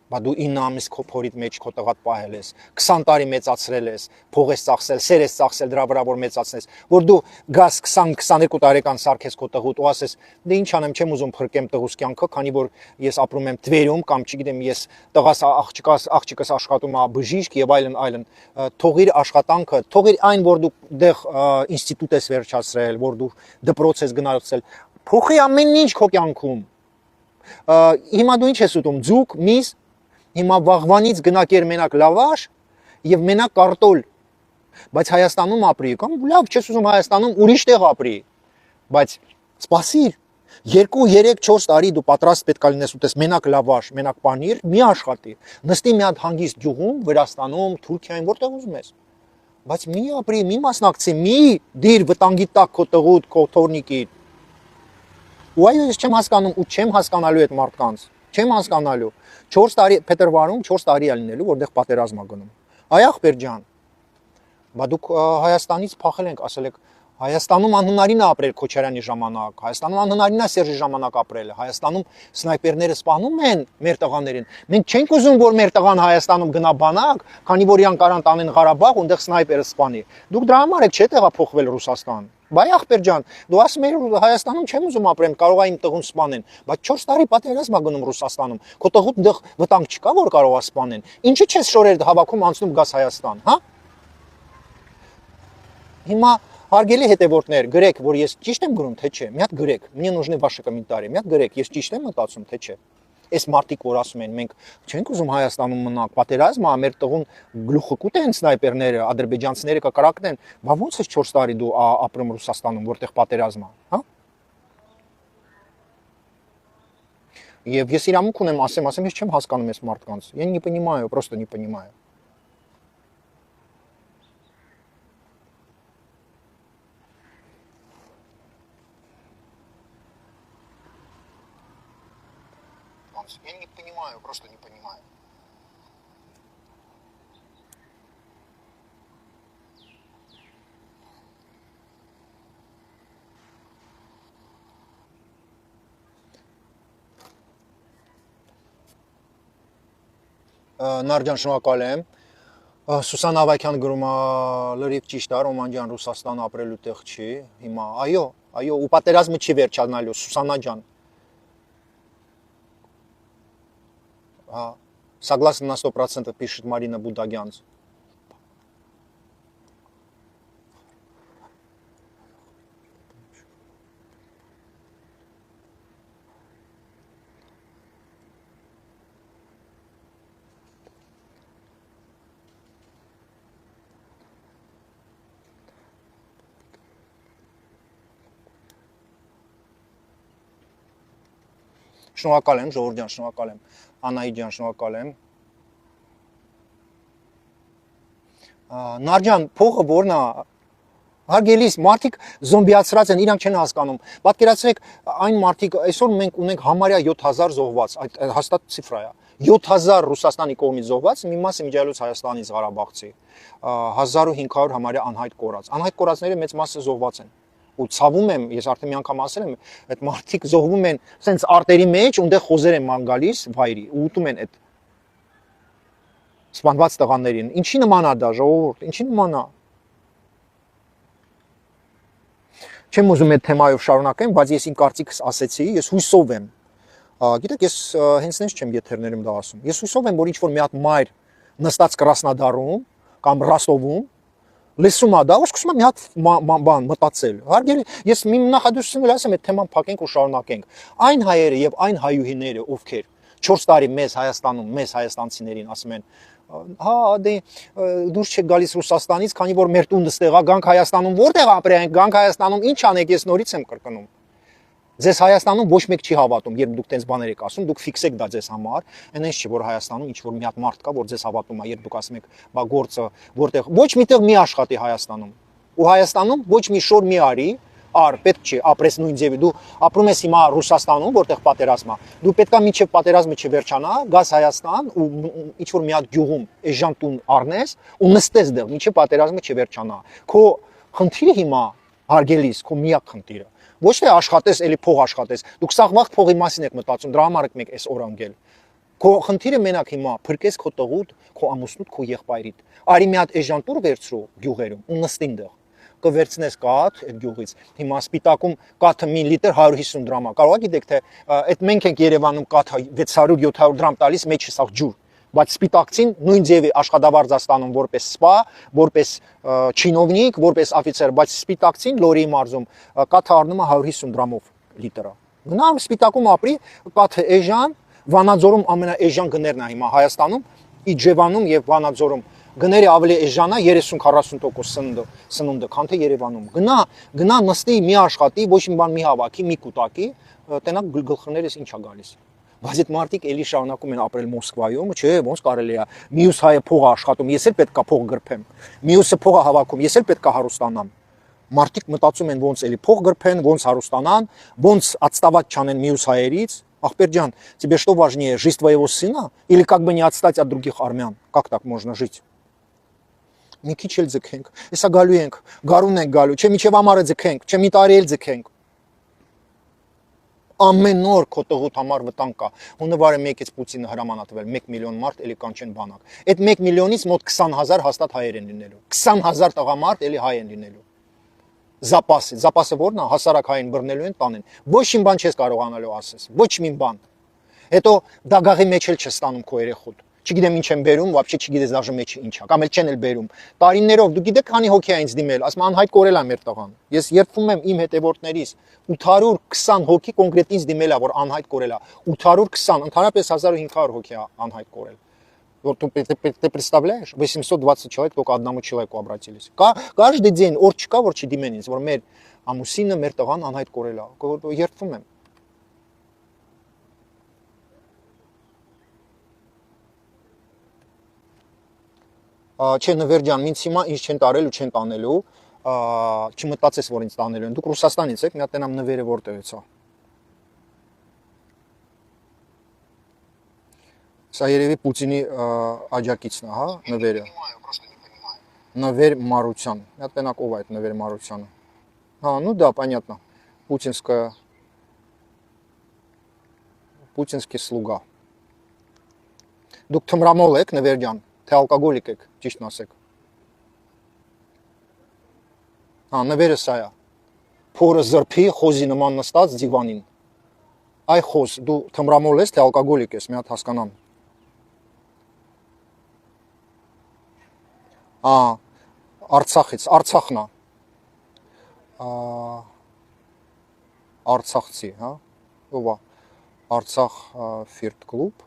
Բա դու 9 ամիս քո փորիդ մեջ քո տղատ պահել ես, 20 տարի մեծացրել ես, փող ես ծախսել, սեր ես ծախսել դրա վրա որ մեծացնես, որ դու գաս 20-22 տարեկան սարքես քո տղուտ ու ասես, դե ինչ անեմ, չեմ ուզում փրկեմ տղուս կյանքը, քանի որ ես ապրում եմ Թվերում կամ չգիտեմ, ես տղաս աղջիկս աշխատում է բժիշկ եւ այլն, թողիր աշխատանքը, թողիր այն, որ դու դեղ ինստիտուտ ես վերջացրել, որ դու դպրոց ես գնացել, փոխի ամեն ինչ քո կյանքում։ Հիմա դու ինչ ես ուտում, ձուկ, միս, հիմա վաղվանից գնակեր մենակ լավաշ եւ մենակ կարտոլ, բայց Հայաստանում ապրի, կամ լավ չես ուզում Հայաստանում ուրիշ տեղ ապրի, բայց սպասիր, 2, 3, 4 տարի դու պատրաստ պետք է լինես ուտես մենակ լավաշ, մենակ պանիր, մի աշխատի, նստի մի հատ հանգիստ գյուղում, Վրաստանում, Թուրքիայում, որտեղ ուզում ես, բայց մի ապրի, մի մասնակցի, մի դիր վտանգի տակ քո տղուդ, քո թորնիկիդ։ Ու այո, ես չեմ հասկանում ու չեմ հասկանալու այդ մարդկանց, չեմ հասկանալու։ 4 տարի փետրվարում 4 տարի է լինելու, որտեղ պատերազմ է գնում։ Այ ախպեր ջան, բա դուք Հայաստանից փախել ենք, ասել եք, Հայաստանում անհնարին է ապրել Քոչարյանի ժամանակ, Հայաստանում անհնարին է Սերժի ժամանակ ապրել, Հայաստանում սնայպերները սպանում են մեր տղաներին։ Մենք չենք ուզում, որ մեր տղան Հայաստանում գնա բանակ, քանի որ իրան կարան տանեն Ղարաբաղ, ունդեղ սնայպերը սպանի։ Դուք դրա համար եք չէ տեղափոխվել Ռուսաստան։ Բայ ախպեր ջան, դու ասում ես Հայաստանում չեմ ուզում ապրեմ, կարող է իմ տղուն սպանեն, բայց 4 տարի պատերազմ է գնում Ռուսաստանում։ Քո տղուդ դեռ վտանգ չկա, որ կարող է սպանեն։ Ինչի՞ չես շորեր հավաքում անցնում գաս Հայաստան, հա։ Հիմա հարգելի հետևորդներ, գրեք, որ ես ճիշտ եմ գրում, թե չէ։ Մի հատ գրեք, мне нужны ваши комментарии։ Մի հատ գրեք, ես ճիշտ եմ մտածում, թե չէ։ Այս մարդիկ որ ասում են, մենք չենք ուզում Հայաստանում մնանք, պատերազմը, մեր տղուն գլուխը կուտեն սնայպերները, ադրբեջանցիները կկրակնեն, բա ո՞նց է 4 տարի դու ապրում Ռուսաստանում, որտեղ պատերազմ է, հա։ Եվ ես իրավունք ունեմ ասեմ, ես չեմ հասկանում այս մարդկանց։ Я не понимаю, просто не понимаю։ Я не понимаю, просто не понимаю. Նարդյան շնորհակալ եմ։ Սուսան Ավակյան գրում է լրիվ ճիշտ է, Ռոման ջան, Ռուսաստան ապրելու տեղ չի։ Հիմա այո, ու պատերազմը չի վերջանալու, Սուսանա ջան։ Согласен на 100%, пишет Марина Будагянц. Շնորհակալ եմ, Ժողովուրդ ջան, շնորհակալ եմ, Անահիտ ջան, շնորհակալ եմ։ Նարդյան, փողը որն է, հարգելիս, մարդիկ զոմբիացրած են, իրանք չեն հասկանում։ Պատկերացրեք, այն մարդիկ, այսօր մենք ունենք համարյա 7000 զոհված, այդ հաստատ ցիֆրա է։ 7000 Ռուսաստանի կողմից զոհված, մի մասը միջայլոց Հայաստանից Ղարաբաղցի, 1500 համարյա անհայտ կորած։ Անհայտ կորածները մեծ մասը զոհված են։ Ու ցավում եմ, ես արդեն մի անգամ ասել եմ, այդ մարդիկ զոհվում են սենց արտերի մեջ, ունդեղ խոզեր են ման գալիս վայրի, ու ուտում են այդ սպանված տղաներին։ Ինչի նման է դա, ժողովուրդ, ինչի նման է։ Չեմ ուզում այդ թեմայով շարունակեմ, բայց ես իմ կարծիքս ասեցի, ես հույսով եմ։ Գիտեք, ես հենց նենց չեմ եթերներում դա ասում։ Ես հույսով եմ, որ ինչ որ մի հատ մայր նստած Կրասնոդարում կամ Ռոստովում լսում է դա, ու սկսում է մի հատ բան մտածել։ Հարգելի, ես մի նախադասություն ասեմ, այդ թեման փակենք ու շարունակենք։ Այն հայերը եւ այն հայուհիները, ովքեր 4 տարի մեզ Հայաստանում, մեզ հայաստանցիներին ասում են, հա, դե դուրս չեք գալիս Ռուսաստանից, քանի որ մեր տունը ստեղա, գանք Հայաստանում, որտեղ ապրենք, գանք Հայաստանում, ինչ անեք, ես նորից եմ կրկնում։ Ձեզ Հայաստանում ոչ մեկ չի հավատում, երբ դուք տենց բաներ եք ասում, դուք ֆիքսեք դա ձեզ համար, այնպես չի, որ Հայաստանում ինչ որ մի հատ մարդ կա, որ ձեզ հավատում է, երբ դուք ասում եք, բա գործը որտեղ ոչ միտեղ մի աշխատի Հայաստանում։ Ու Հայաստանում ոչ մի շոր մի արի, պետք չի ապրես նույն ձևի, դու ապրում ես հիմա Ռուսաստանում, որտեղ պատերազմ է։ Դու պետքա մինչև պատերազմը չվերջանա, գաս Հայաստան ու ինչ որ մի հատ գյուղում էժան տուն առնես ու նստես դեռ մինչև պատերազմը չվերջանա։ Քո խնդիրը հիմա հարգելիս, քո միակ խնդիրը Ոչ թե աշխատես, էլի փող աշխատես։ Դուք սաղ վաղ փողի մասին եք մտածում, դրա համար եք մեկ այս օր անգել։ Քո խնդիրը մենակ հիմա փրկես քո տղուդ, քո ամուսնուդ, քո եղբայրիդ։ Արի մի հատ էժան տուր վերցրու գյուղերում ու նստին դեղ։ Կվերցնես կաթ այդ գյուղից։ Հիմա սպիտակում կաթը 1 լիտր 150 դրամ է։ Կարող եք գիտեք թե այդ մենք ենք Երևանում կաթը 600-700 դրամ տալիս, մեջը սաղ ջուր։ Բայց սպիտակցին նույն ձևի աշխատավարձ է ստանում որպես սպա, որպես չինովնիկ, որպես օֆիցեր, բայց սպիտակցին Լորի մարզում կաթը առնում է 150 դրամով լիտրը։ Գնա սպիտակում ապրի, կաթը էժան, Վանաձորում ամենաէժան գներն է հիմա Հայաստանում, Իջևանում եւ Վանաձորում գները ավելի էժան է 30-40% սնունդը, քան թե Երևանում։ Գնա նստի մի աշխատի, ոչ մի բան մի հավաքի, մի կուտակի, տենակ գլխներս ինչա գալիս։ Բայց այդ մարդիկ էլի շարունակում են ապրել Մոսկվայում, չէ, ոնց կարելի է։ Մյուս հայը փող է աշխատում, ես էլ պետքա փող գրփեմ։ Մյուսը փող է հավաքում, ես էլ պետքա հարուստանամ։ Մարդիկ մտածում են ոնց էլի փող գրփեն, ոնց հարուստանան, ոնց отставать չանեն մյուս հայերից։ Ախպեր ջան, тебе что важнее, жизнь твоего сына или как бы не отстать от других армян? Как так можно жить? Մի քիչ էլ ձգենք, հեսա գալու ենք, գարուն ենք գալու, չէ միջև ամառը ձգենք, չէ մի տարի էլ ձգենք։ Ամեն օր քո տղուտ համար վտանգ կա։ Հունվարը մեկից Պուտինը հրաման ա տվել 1 միլիոն մարդ էլի կանչեն բանակ։ Այդ 1 միլիոնից մոտ 20000 հաստատ հայեր են լինելու։ 20000 տղամարդ էլի հայ են լինելու։ Զապասը որն է, հասարակ հային բռնելու են տանեն։ Ոչ մի բան չես կարողանալու ասես, ոչ մի բան։ Հետո դագաղի մեջ էլ չես ստանում քո երեխուդ։ Չգիտեմ ինչ եմ բերում, вообще չգիտես դաժե մեջը ինչ է, կամ էլ չեն էլ բերում։ Տարիներով դու գիտեք քանի հոգի է ինձ դիմել, ասում անհայտ կորել է մեր տղան։ Ես երդվում եմ իմ հետևորդներից 820 հոգի կոնկրետ инձ դիմել է, որ анհայտ կորել է։ 820, ընդհանրապես 1500 հոգի է անհայտ корել. Вот ты представляешь, 820 человек только одному человеку обратились. Каждый день օր չկա որ չդիմեն ինձ, որ մեր ամուսինը, մեր տղան անհայտ կորել է։ Երդվում եմ։ Չէ նվեր ջան, ինձ հիմա ինչ չեն տարել ու չեն տանելու, չմտածես որ ինձ տանելու են։ Դուք Ռուսաստանից եք, մի հատ տենամ նվերը որտեղից է։ Սա երևի Պուտինի աջակիցն է, հա, նվերը։ Նվեր Մարության։ Մի հատ տենակ ով է այդ նվեր Մարությանը։ Հա, ну да, понятно. Պուտինский слуга։ Դուք թմրամոլ եք, նվեր ջան, թե ալկոգոլիկ եք, ճիշտն ասեք։ Հա, նվերը սա է։ Փորը զրփի, խոզի նման նստած դիվանին։ Այ խոզ, դու թմրամոլ ես, թե ալկոգոլիկ ես, մի հատ հասկանամ։ Արցախից, Արցախն է։ Արցախցի, հա։ Ով է։ Արցախ Ֆիրտ կլուբ։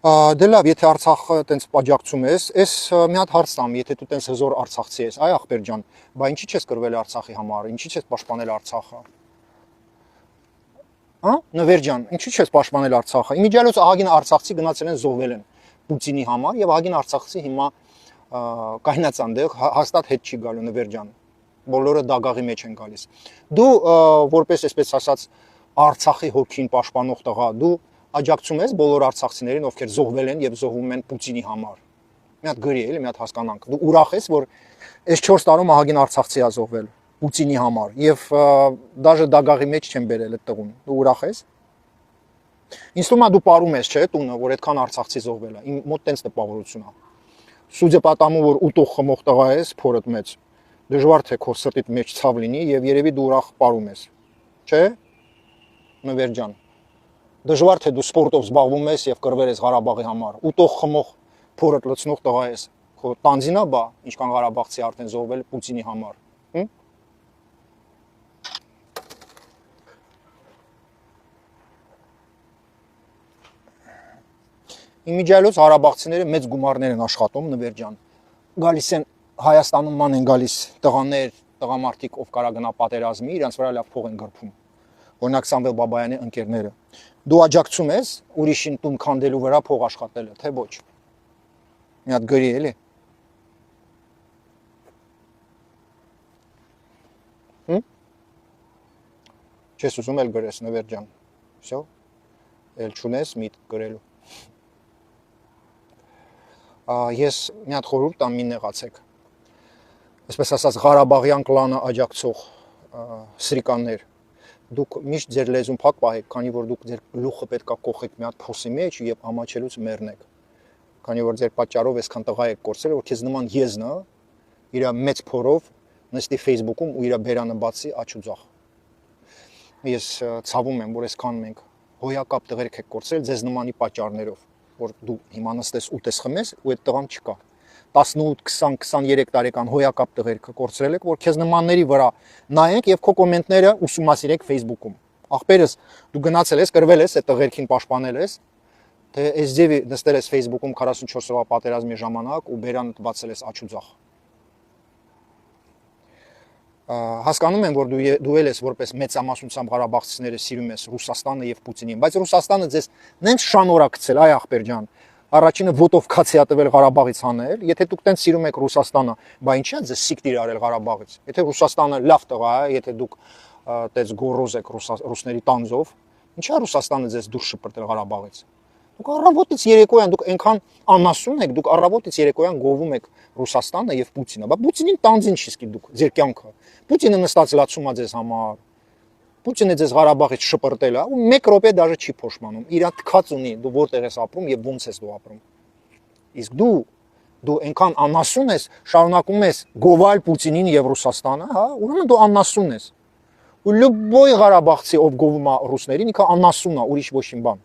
Դե լավ, եթե Արցախը տենց աջակցում ես, ես մի հատ հարց տամ, եթե դու տենց հզոր արցախցի ես, այ ախպեր ջան, բա ինչի՞ չես կրվել Արցախի համար, ինչի՞ չես պաշտպանել Արցախը։ Հա, նվեր ջան, ինչի՞ չես պաշտպանել Արցախը։ Իմիջիալոց ահագին արցախցի գնացել են զոհվել են Պուտինի համար եւ ահագին արցախցի հիմա կայնած անդեղ հաստատ հետ չի գալու նվեր ջան։ Բոլորը դագաղի մեջ են գալիս։ Դու որպես այսպես ասած Արցախի հոգին պաշտպանող տղա, դու աջակցում ես բոլոր արցախցիներին, ովքեր զոհվել են եւ զոհվում են Պուտինի համար։ Մի հատ գրի էլի, մի հատ հասկանանք։ Դու ուրախ ես, որ այս 4 տարում ահագին արցախցի է զոհվել Պուտինի համար եւ դաժե դագաղի մեջ չեն բերել այդ տղուն։ Դու ուրախ ես։ Ինձ թվում է դու ապարում ես, չէ՞, տունը, որ այդքան արցախցի զոհվել է։ Իմ մոտ տենց տպավորություն է։ Судя по тому, որ ուտող խմող տղա ես, փորդ մեծ, դժվար թե քո սրտիդ մեջ ցավ լինի եւ երևի դու ուրախ ապարում ես։ Չէ՞։ Նվեր ջան։ Դժվար թե դու սպորտով զբաղվում ես եւ կրվել ես Ղարաբաղի համար։ Ուտող խմող փորդ լցնող տղա ես։ Քո տանձինա բա, ինչքան Ղարաբաղցի արդեն զոհվել Պուտինի համար։ Հմ։ Իմիջիալոց Ղարաբաղցիները մեծ գումարներ են աշխատում նվեր ջան։ Գալիս են Հայաստանում ման են գալիս տղաներ, տղամարդիկ, ով կարա գնա պատերազմի, իրանց վրա լավ փող են գրփում։ Օրինակ Սամվել Բաբայանի ընկերները։ Դու աջակցում ես ուրիշին տուն քանդելու վրա փող աշխատելը, թե ոչ։ Մի հատ գրի էլի։ Հմ։ Չես ուզում էլ գրես նվեր ջան։ Всё։ Էլ չունես միտ գրելու։ Ես մի հատ խորհուրդ տամ, մի նեղացեք։ Այսպես ասած Ղարաբաղյան կլանը աջակցող սրիկաններ, դուք միշտ ձեր լեզուն փակ պահեք, քանի որ դուք ձեր գլուխը պետքա կողեք մի հատ փոսի մեջ եւ ամաչելուց մեռնեք։ Քանի որ ձեր պատճառով այսքան տղա եք կորցրել, որ քեզ նման եզնը իր մեծ փորով նստի Facebook-ում ու իր բերանը բացի աչ ու ձախ։ Ես ցավում եմ, որ այսքան մենք հոյակապ տղերք եք կորցրել ձեզ նմանի պատճառներով, որ դու հիմա նստես ուտես խմես ու այդ տղան չկա։ 18, 20, 23 տարեկան հոյակապ տղերքը կորցրել եք, որ քեզ նմանների վրա նայենք եւ քո կոմենտները ուսումնասիրենք Facebook-ում։ Ախպերս դու գնացել ես, կրվել ես, այդ տղերքին պաշտպանել ես, թե այս ձևի նստել ես Facebook-ում 44 օրվա պատերազմի ժամանակ ու բերանդ բացել ես աչ ու ձախ։ Հասկանում եմ, որ դու ել ես որպես մեծամասնությամբ Ղարաբաղցիները սիրում ես Ռուսաստանը եւ Պուտինին, բայց Ռուսաստանը ձեզ նենց շանորակցել, այ ախպեր ջան, առաջինը ոտով քացի ա տվել Ղարաբաղից հանել, եթե դուք տենց սիրում եք Ռուսաստանը, բա ինչի՞ է ձեզ սիկտիր արել Ղարաբաղից։ Եթե Ռուսաստանը լավ տղա է, եթե դուք տենց գոռոզ եք ռուսների տանձով, ինչի՞ է Ռուսաստանը ձեզ դուրս շպրտել Ղարաբաղից։ Դուք առավոտից երեկոյան դուք այնքան անասուն եք, դուք առավոտից երեկոյան գովում եք Ռուսաստանը եւ Պուտինը, բա Պուտինին տանձին չի սկի դուք ձեր կյանքը։ Պուտինը նստած լացում է ձեզ համար։ Պուտինը ձեզ Ղարաբաղից շպրտել է ու 1 րոպե դաժե չի փոշմանում։ Իրա թքած ունի, դու որտեղ ես ապրում եւ ոնց ես դու ապրում։ Իսկ դու այնքան անասուն ես, շարունակում ես գովալ Պուտինին եւ Ռուսաստանը, հա, ուրեմն դու անասուն ես։ Ու լոբոյ Ղարաբաղցի ով գովում է ռուսներին, ինքը անասուն է, ուրիշ ոչինչ բան։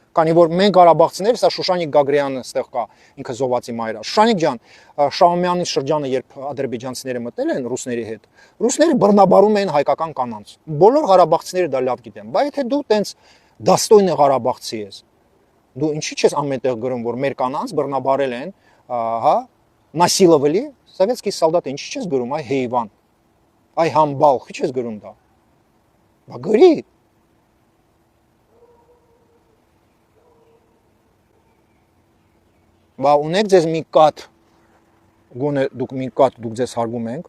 Քանի որ մենք Ղարաբաղցիներ, սա Շուշանիկ Գագրյանը ստեղ կա, ինքը զոհվածի մայր է։ Շուշանիկ ջան, Շահումյանի շրջանը երբ ադրբեջանցիները մտել են ռուսների հետ, ռուսները բռնաբարում են հայկական կանանց։ Բոլոր ղարաբաղցիները դա լավ գիտեն, բայց եթե դու տենց դաստոյնը Ղարաբաղցի ես, դու ինչի՞ չես ամենտեղ գրում, որ մեր կանանց բռնաբարել են, հա, насиловали советские солдаты, ինչի՞ չես գրում, այ հեյվան, այ համբալ, ի՞նչ ես գրում դա։ Բա գրի։ Բա ունեք ձեզ մի կատ, գոնե դուք մի կատ դուք ձեզ հարգում ենք,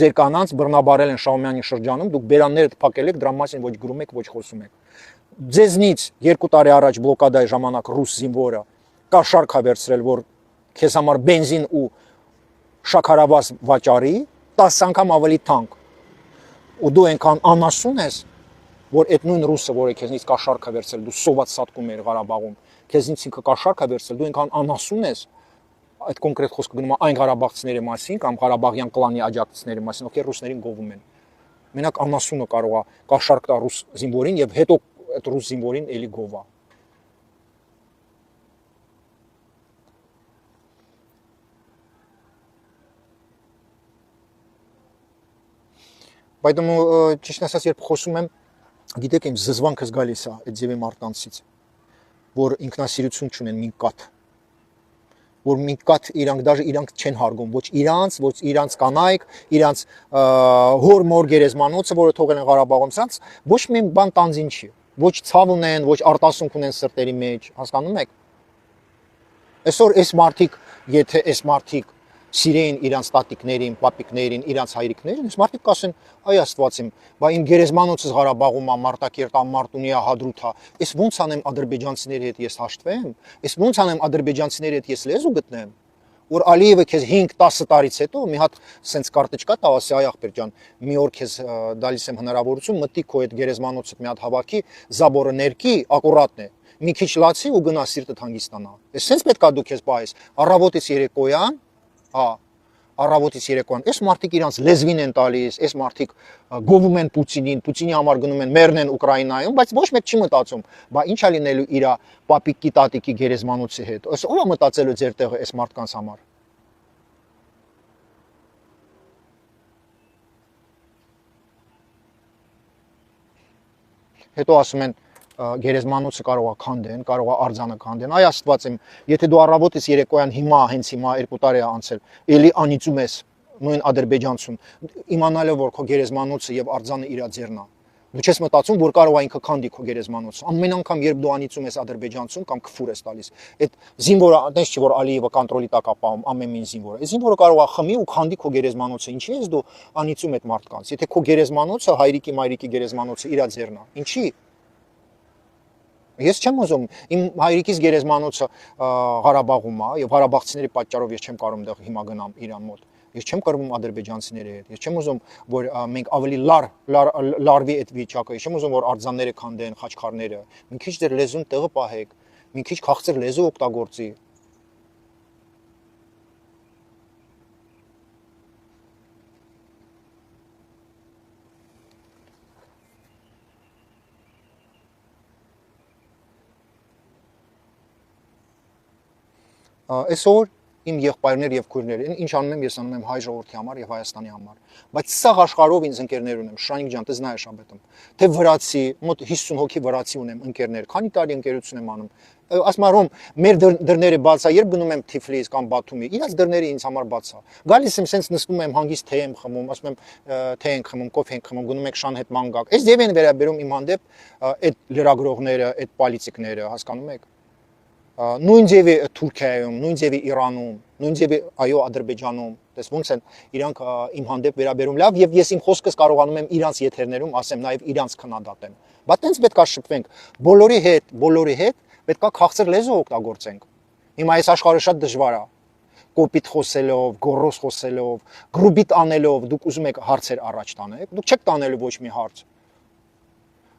ձեր կանանց բռնաբարել են Շահումյանի շրջանում, դուք բերաններդ փակել եք, դրա մասին ոչ գրում եք, ոչ խոսում եք։ Ձեզնից 2 տարի առաջ բլոկադայի ժամանակ ռուս զինվորը կաշառք ա վերցրել, որ քեզ համար բենզին ու շաքարավազ վաճառի, 10 անգամ ավելի թանկ։ Ու դու այնքան անասուն ես, որ այդ նույն ռուսը, որը քեզնից կաշառք ա վերցրել, դու սոված սատկում ես Ղարաբաղում, քեզնից ինքը կաշառք ա վերցրել, դու այնքան անասուն ես, այդ կոնկրետ խոսքը գնում է այն ղարաբաղցիների մասին կամ Ղարաբաղյան կլանի աջակցիչների մասին, ովքեր ռուսներին գովում են։ Մենակ անասունը կարող է կաշառք տա ռուս զինվորին եւ հետո այդ ռուս զինվորին էլի գովա։ Բայց ճիշտ ասած, երբ խոսում եմ, գիտեք, իմ զզվանքս գալիս է այդ ձևի մարդկանցից, որ ինքնասիրություն չունեն մի կատ, որ մի կատ իրանք չեն հարգում, ոչ իրանց կանայք, իրանց հոր մոր գերեզմանոցը, որը թողել են Ղարաբաղում, սրանց ոչ մի բան տանձին չի, ոչ ցավ ունեն, ոչ արտասունք ունեն սրտերի մեջ, հասկանում եք։ Այսօր այս մարդիկ, եթե այս մարդիկ սիրեին իրանց տատիկներին, պապիկներին, իրանց հայրիկներին, այս մարդիկ կասեն, այ Աստված իմ, բա իմ գերեզմանոցս Ղարաբաղում է, Մարտակերտա, Մարտունիա, Հադրութա, այս ոնց անեմ ադրբեջանցիների հետ ես հաշտվեմ, այս ոնց անեմ ադրբեջանցիների հետ ես լեզու գտնեմ, որ Ալիևը քեզ 5-10 տարից հետո մի հատ սենց կարտեչկա տա, ասի այ ախպեր ջան, մի օր քեզ դալիս եմ հնարավորություն, մտի քո այդ գերեզմանոցդ մի հատ հավաքի, զաբորը ներքի, ակուրատնե, մի քիչ լացի ու գնա սիրտդ հանգստանա։ Այս սենց պետք է դու քեզ պահես, առավոտից երեկոյան, հա, առավոտից երեկոյան, այս մարդիկ իրանց լեզվին են տալիս, այս մարդիկ գովում են Պուտինին, Պուտինի համար գնում են մեռնեն Ուկրաինայում, բայց ոչ մեկ չի մտածում, բա ինչ է լինելու իր պապիկի տատիկի գերեզմանոցի հետ։ Ո՞վ է մտածելու ձեր տեղը այս մարդկանց համար։ Հետո ասում են գերեզմանոցը կարող է քանդեն, կարող է արձանը քանդեն։ Այ Աստված իմ, եթե դու առավոտից երեկոյան հենց հիմա 2 տարի է անցել, էլի անիծում ես նույն ադրբեջանցուն, իմանալով որ քո գերեզմանոցը եւ արձանը իր ձեռն է։ Դու չես մտածում, որ կարող է ինքը քանդի քո գերեզմանոցը։ Ամեն անգամ երբ դու անիծում ես ադրբեջանցուն կամ քֆուր ես տալիս, այդ զինվորը, այնպես չի որ Ալիևը կոնտրոլի տակ է պահում ամեն մի զինվորը։ Այդ զինվորը կարող է խմի ու քանդի քո գերեզմանոցը։ Ինչի՞ ես դու անիծում այդ մարդկանց։ Եթե քո գերեզմանոցը հայրիկի մայրիկի գերեզմանոցը իր ձեռն է։ Ինչի՞ Ես չեմ ուզում իմ հայրիկից գերեզմանոցը Ղարաբաղում է եւ Ղարաբաղցիների պատճառով ես չեմ կարող այնտեղ հիմա գնամ իրան մոտ։ Ես չեմ կռվում ադրբեջանցիների հետ։ Ես չեմ ուզում որ մենք ավելի լարվի այդ վիճակը։ Ես չեմ ուզում որ արձանները քանդեն, խաչքարները։ Մի քիչ դեր լեզուն տեղը պահեք։ Մի քիչ քաղցր լեզու օգտագործի։ Այսօր իմ եղբայրներ եւ քույրներ ինչ անում եմ ես անում եմ հայ ժողովրդի համար եւ Հայաստանի համար բայց սաղ աշխարհով ինձ ընկերներ ունեմ Շանիկ ջան ты знаешь об этом թե վրացի մոտ 50 հոգի վրացի ունեմ ընկերներ քանի տարի ընկերություն եմ անում ասում եմ մեր դռները բաց է երբ գնում եմ Թիֆլիս կամ Բաթումի իրաց դռները ինձ համար բաց է գալիս եմ սենց նստում եմ հանգիստ թե եմ խմում ասում եմ թե ենք խմում կոֆե ենք խմում գնում եք շան հետ ման գաք այս ձև են վերաբերում իմ հանդեպ այդ լրագրողները այդ պոլիտիկները հասկանում եք նույն ձևի Թուրքիայում, նույն ձևի Իրանում, նույն ձևի այո Ադրբեջանում, դες ոնց են իրանք իմ հանդեպ վերաբերում լավ եւ ես իմ խոսքս կարողանում եմ իրանց եթերներում ասեմ նաեւ իրանց քննադատեմ։ Բայց տենց պետք է շփվենք բոլորի հետ պետք է քաղցր լեզու օգտագործենք։ Հիմա այս աշխարհը շատ դժվար է։ Կոպիտ խոսելով, գոռոզ խոսելով, գրուբիտ անելով դուք ուզում եք հարցեր առաջ տանեք, դուք չեք տանելու ոչ մի հարց։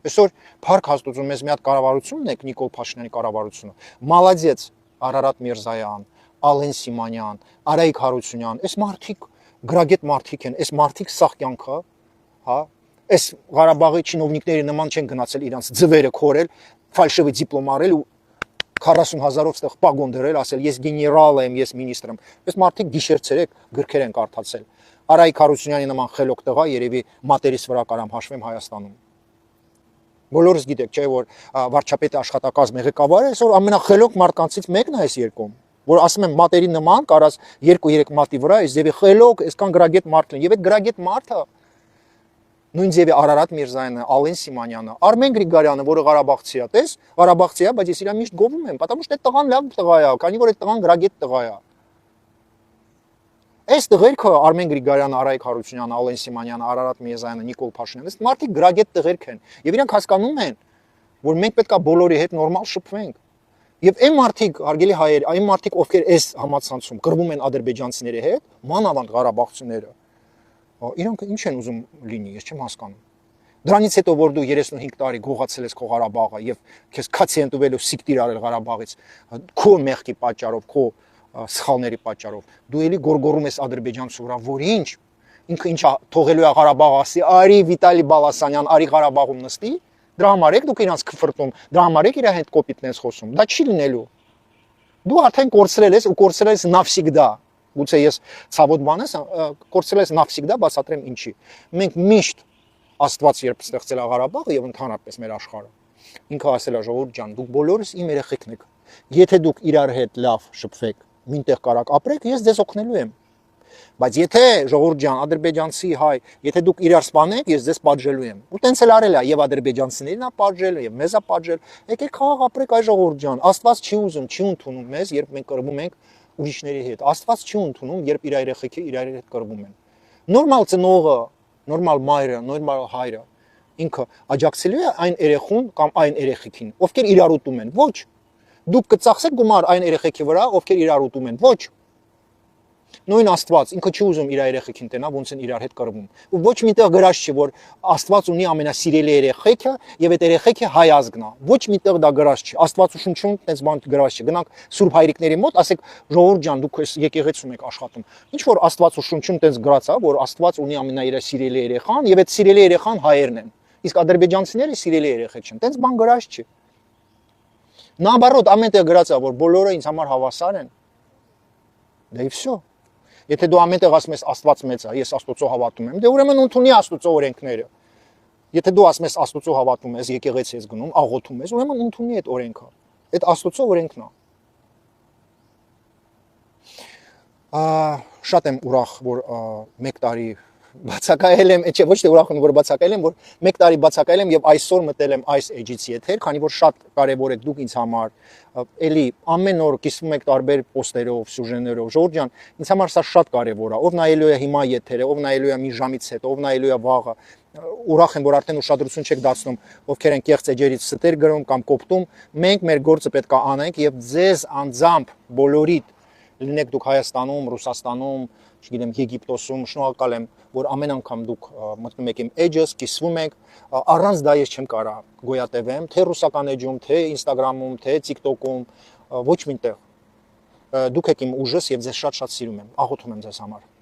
Այսօր Փարք հաստատում ես մի հատ կառավարություն ունեք Նիկոլ Փաշինյանի կառավարությունը։ Մալադեց Արարատ Միրզայան, Ալեն Սիմանյան, Արայիկ Հարությունյան, այս մարդիկ գրագետ մարդիկ են, այս մարդիկ սաղ կյանքը, հա, այս Ղարաբաղի չինովնիկների նման չեն գնացել իրանց ձվերը քորել, ֆալշիվի դիպլոմ արել ու 40,000-ով ստեղ պագոն դրել, ասել ես գեներալ եմ, ես մինիստր եմ։ Այս մարդիկ գիշեր-ցերեկ գրքեր են կարդացել։ Արայիկ Հարությունյանի նման խելոք տղա երևի մատերիս վրա կարամ հաշվեմ Հայաստանում։ Բոլորս գիտեք, չէ՞ որ վարչապետի աշխատակազմի ղեկավարը այսօր ամենախելոք մարդկանցից մեկն է այս երկում, որ ասում եմ մատերի նման կարած 2-3 մատի վրա այս ձևի խելոք, այսքան գրագետ մարդ են, եւ այդ գրագետ մարդը նույն ձևի Արարատ Միրզայանը, Ալեն Սիմանյանը, Արմեն Գրիգարյանը, որը Ղարաբաղցի է, տես, Ղարաբաղցի է, բայց ես իրան միշտ գովում եմ, потому что այդ տղան լավ տղա է, քանի որ այդ տղան գրագետ տղա է։ Այս տղերքը Արմեն Գրիգարյանը, Արայիկ Հարությունյանը, Ալեն Սիմանյանը, Արարատ Միրզայանը, Նիկոլ Փաշինյանը, այս մարդիկ գրագետ տղերք են, եւ իրանք հասկանում են, որ մենք պետք է բոլորի հետ նորմալ շփվենք։ Եվ այն մարդիկ, հարգելի հայեր, այն մարդիկ, ովքեր այս համացանցում կռվում են ադրբեջանցիների հետ, մանավանդ ղարաբաղցիները, իրանք ինչ են ուզում լինի, ես չեմ հասկանում։ Դրանից հետո որ դու 35 տարի գողացել ես քո Ղարաբաղը եւ քեզ քացի են տվել ու սիկտիր արել Ղարաբաղից, քո մեղքի պատճառով, քո սխալների պատճառով, դու էլի գորգորում ես ադրբեջանցու վրա, որ ինչ, ինքը ինչա թողելու է Ղարաբաղը ասի, արի Վիտալի Բալասանյան, արի Ղարաբաղում նստի, դրա համար եք դուք իրանց քֆրտում, դրա համար եք իր հետ կոպիտն ես խոսում, դա չի լինելու։ Դու արդեն կորցրել ես ու կորցրել ես навсегда։ Գուցե ես ցավոտ բան ես, կորցրել ես навсегда, բացատրեմ ինչի։ Մենք միշտ Աստված երբ ստեղծել է Ղարաբաղը եւ ընդհանրապես մեր աշխարհը, ինքը ասել է ժողովուրդ ջան, դուք բոլորս իմ երեխեքն եք։ Եթե դուք իրար հետ լավ շփվեք, մինտեղ կարակ ապրեք, ես ձեզ օգնելու եմ։ Բայց եթե ժողովուրդ ջան, ադրբեջանցի հայ, եթե դուք իրար սպանեք, ես ձեզ պատժելու եմ։ Ու տենց էլ արել է եւ ադրբեջանցիներին է պատժել եւ մեզ է պատժել։ Եկեք խաղաղ ապրեք այ ժողովուրդ ջան։ Աստված չի ուզում, չի ընդունում մեզ, երբ մենք կռվում ենք ուրիշների հետ։ Աստված չի ընդունում, երբ իր երեխեքի իրար հետ կռվում են։ Նորմալ ծնողը, նորմալ մայրը, նորմալ հայրը ինքը աջակցելու է այն երեխուն կամ այն երեխեքին, ովքեր իրար ուտում են։ Ոչ։ Դուք կծախսեք գումար այն երեխեքի վրա, ովքեր իրար ուտում են։ Ոչ։ Նույն Աստված ինքը չի ուզում իր երեխեքին տենա, ոնց են իրար հետ կռվում։ Ու ոչ միտեղ գրած չի, որ Աստված ունի ամենասիրելի երեխեքը եւ այդ երեխեքը հայ ազգն է։ Ոչ միտեղ դա գրած չի։ Աստվածաշունչում այդպես բան գրած չի։ Գնանք Սուրբ Հայրիկների մոտ, ասեք ժողովուրդ ջան, դուք եկեղեցում եք աշխատում։ Ինչ որ Աստվածաշունչում այդպես գրած է, որ Աստված ունի ամենասիրելի երեխան եւ այդ սիրելի երեխան հայերն են։ Իսկ ադրբեջանցիները սիրելի երեխեք չեն։ Այդպես բան գրած չի։ Наоборот, ամենտեղ գրած է, որ բոլորը ինձ համար հավասար են։ Դա ի վсё։ Եթե դու ամենտեղ ասում ես Աստված մեծ է, ես Աստծո հավատում եմ, դե ուրեմն ընդունի Աստծո օրենքները։ Եթե դու ասում ես Աստծո հավատում ես, եկեղեցի ես գնում, աղոթում ես, ուրեմն ընդունի այդ օրենքը։ Այդ Աստծո օրենքն է։ Շատ եմ ուրախ, որ 1 տարի բացակայել եմ, չէ, ոչ թե ուրախ եմ, որ բացակայել եմ, որ 1 տարի բացակայել եմ եւ այսօր մտել եմ այս էջից եթեր, քանի որ շատ կարեւոր է դուք ինձ համար, էլի ամեն օր կիսվում եք տարբեր պոստերով, սյուժեներով։ Ժողովուրդ ջան, ինձ համար սա շատ կարեւոր է։ Ով նայելու է հիմա եթերը, ով նայելու է մի ժամից հետո, ով նայելու է վաղը, ուրախ եմ, որ արդեն ուշադրություն չեք դարձնում, ովքեր են կեղծ էջերից ստեր գրում կամ կոպտում։ Մենք մեր գործը պետք է անենք եւ ձեզ անձամբ բոլորիդ, լինեք դուք Հայաստանում, Ռուսաստանում, չգիտեմ, Եգիպտոսում, շնորհակալ եմ, որ ամեն անգամ դուք մտնում եք իմ էջս, կիսվում եք, առանց դա ես չեմ կարող գոյատևեմ, թե ռուսական էջում, թե Instagram-ում, թե TikTok-ում, ոչ մինտեղ։ Դուք եք իմ ուժս եւ ձեզ շատ-շատ սիրում եմ, աղոթում եմ ձեզ համար։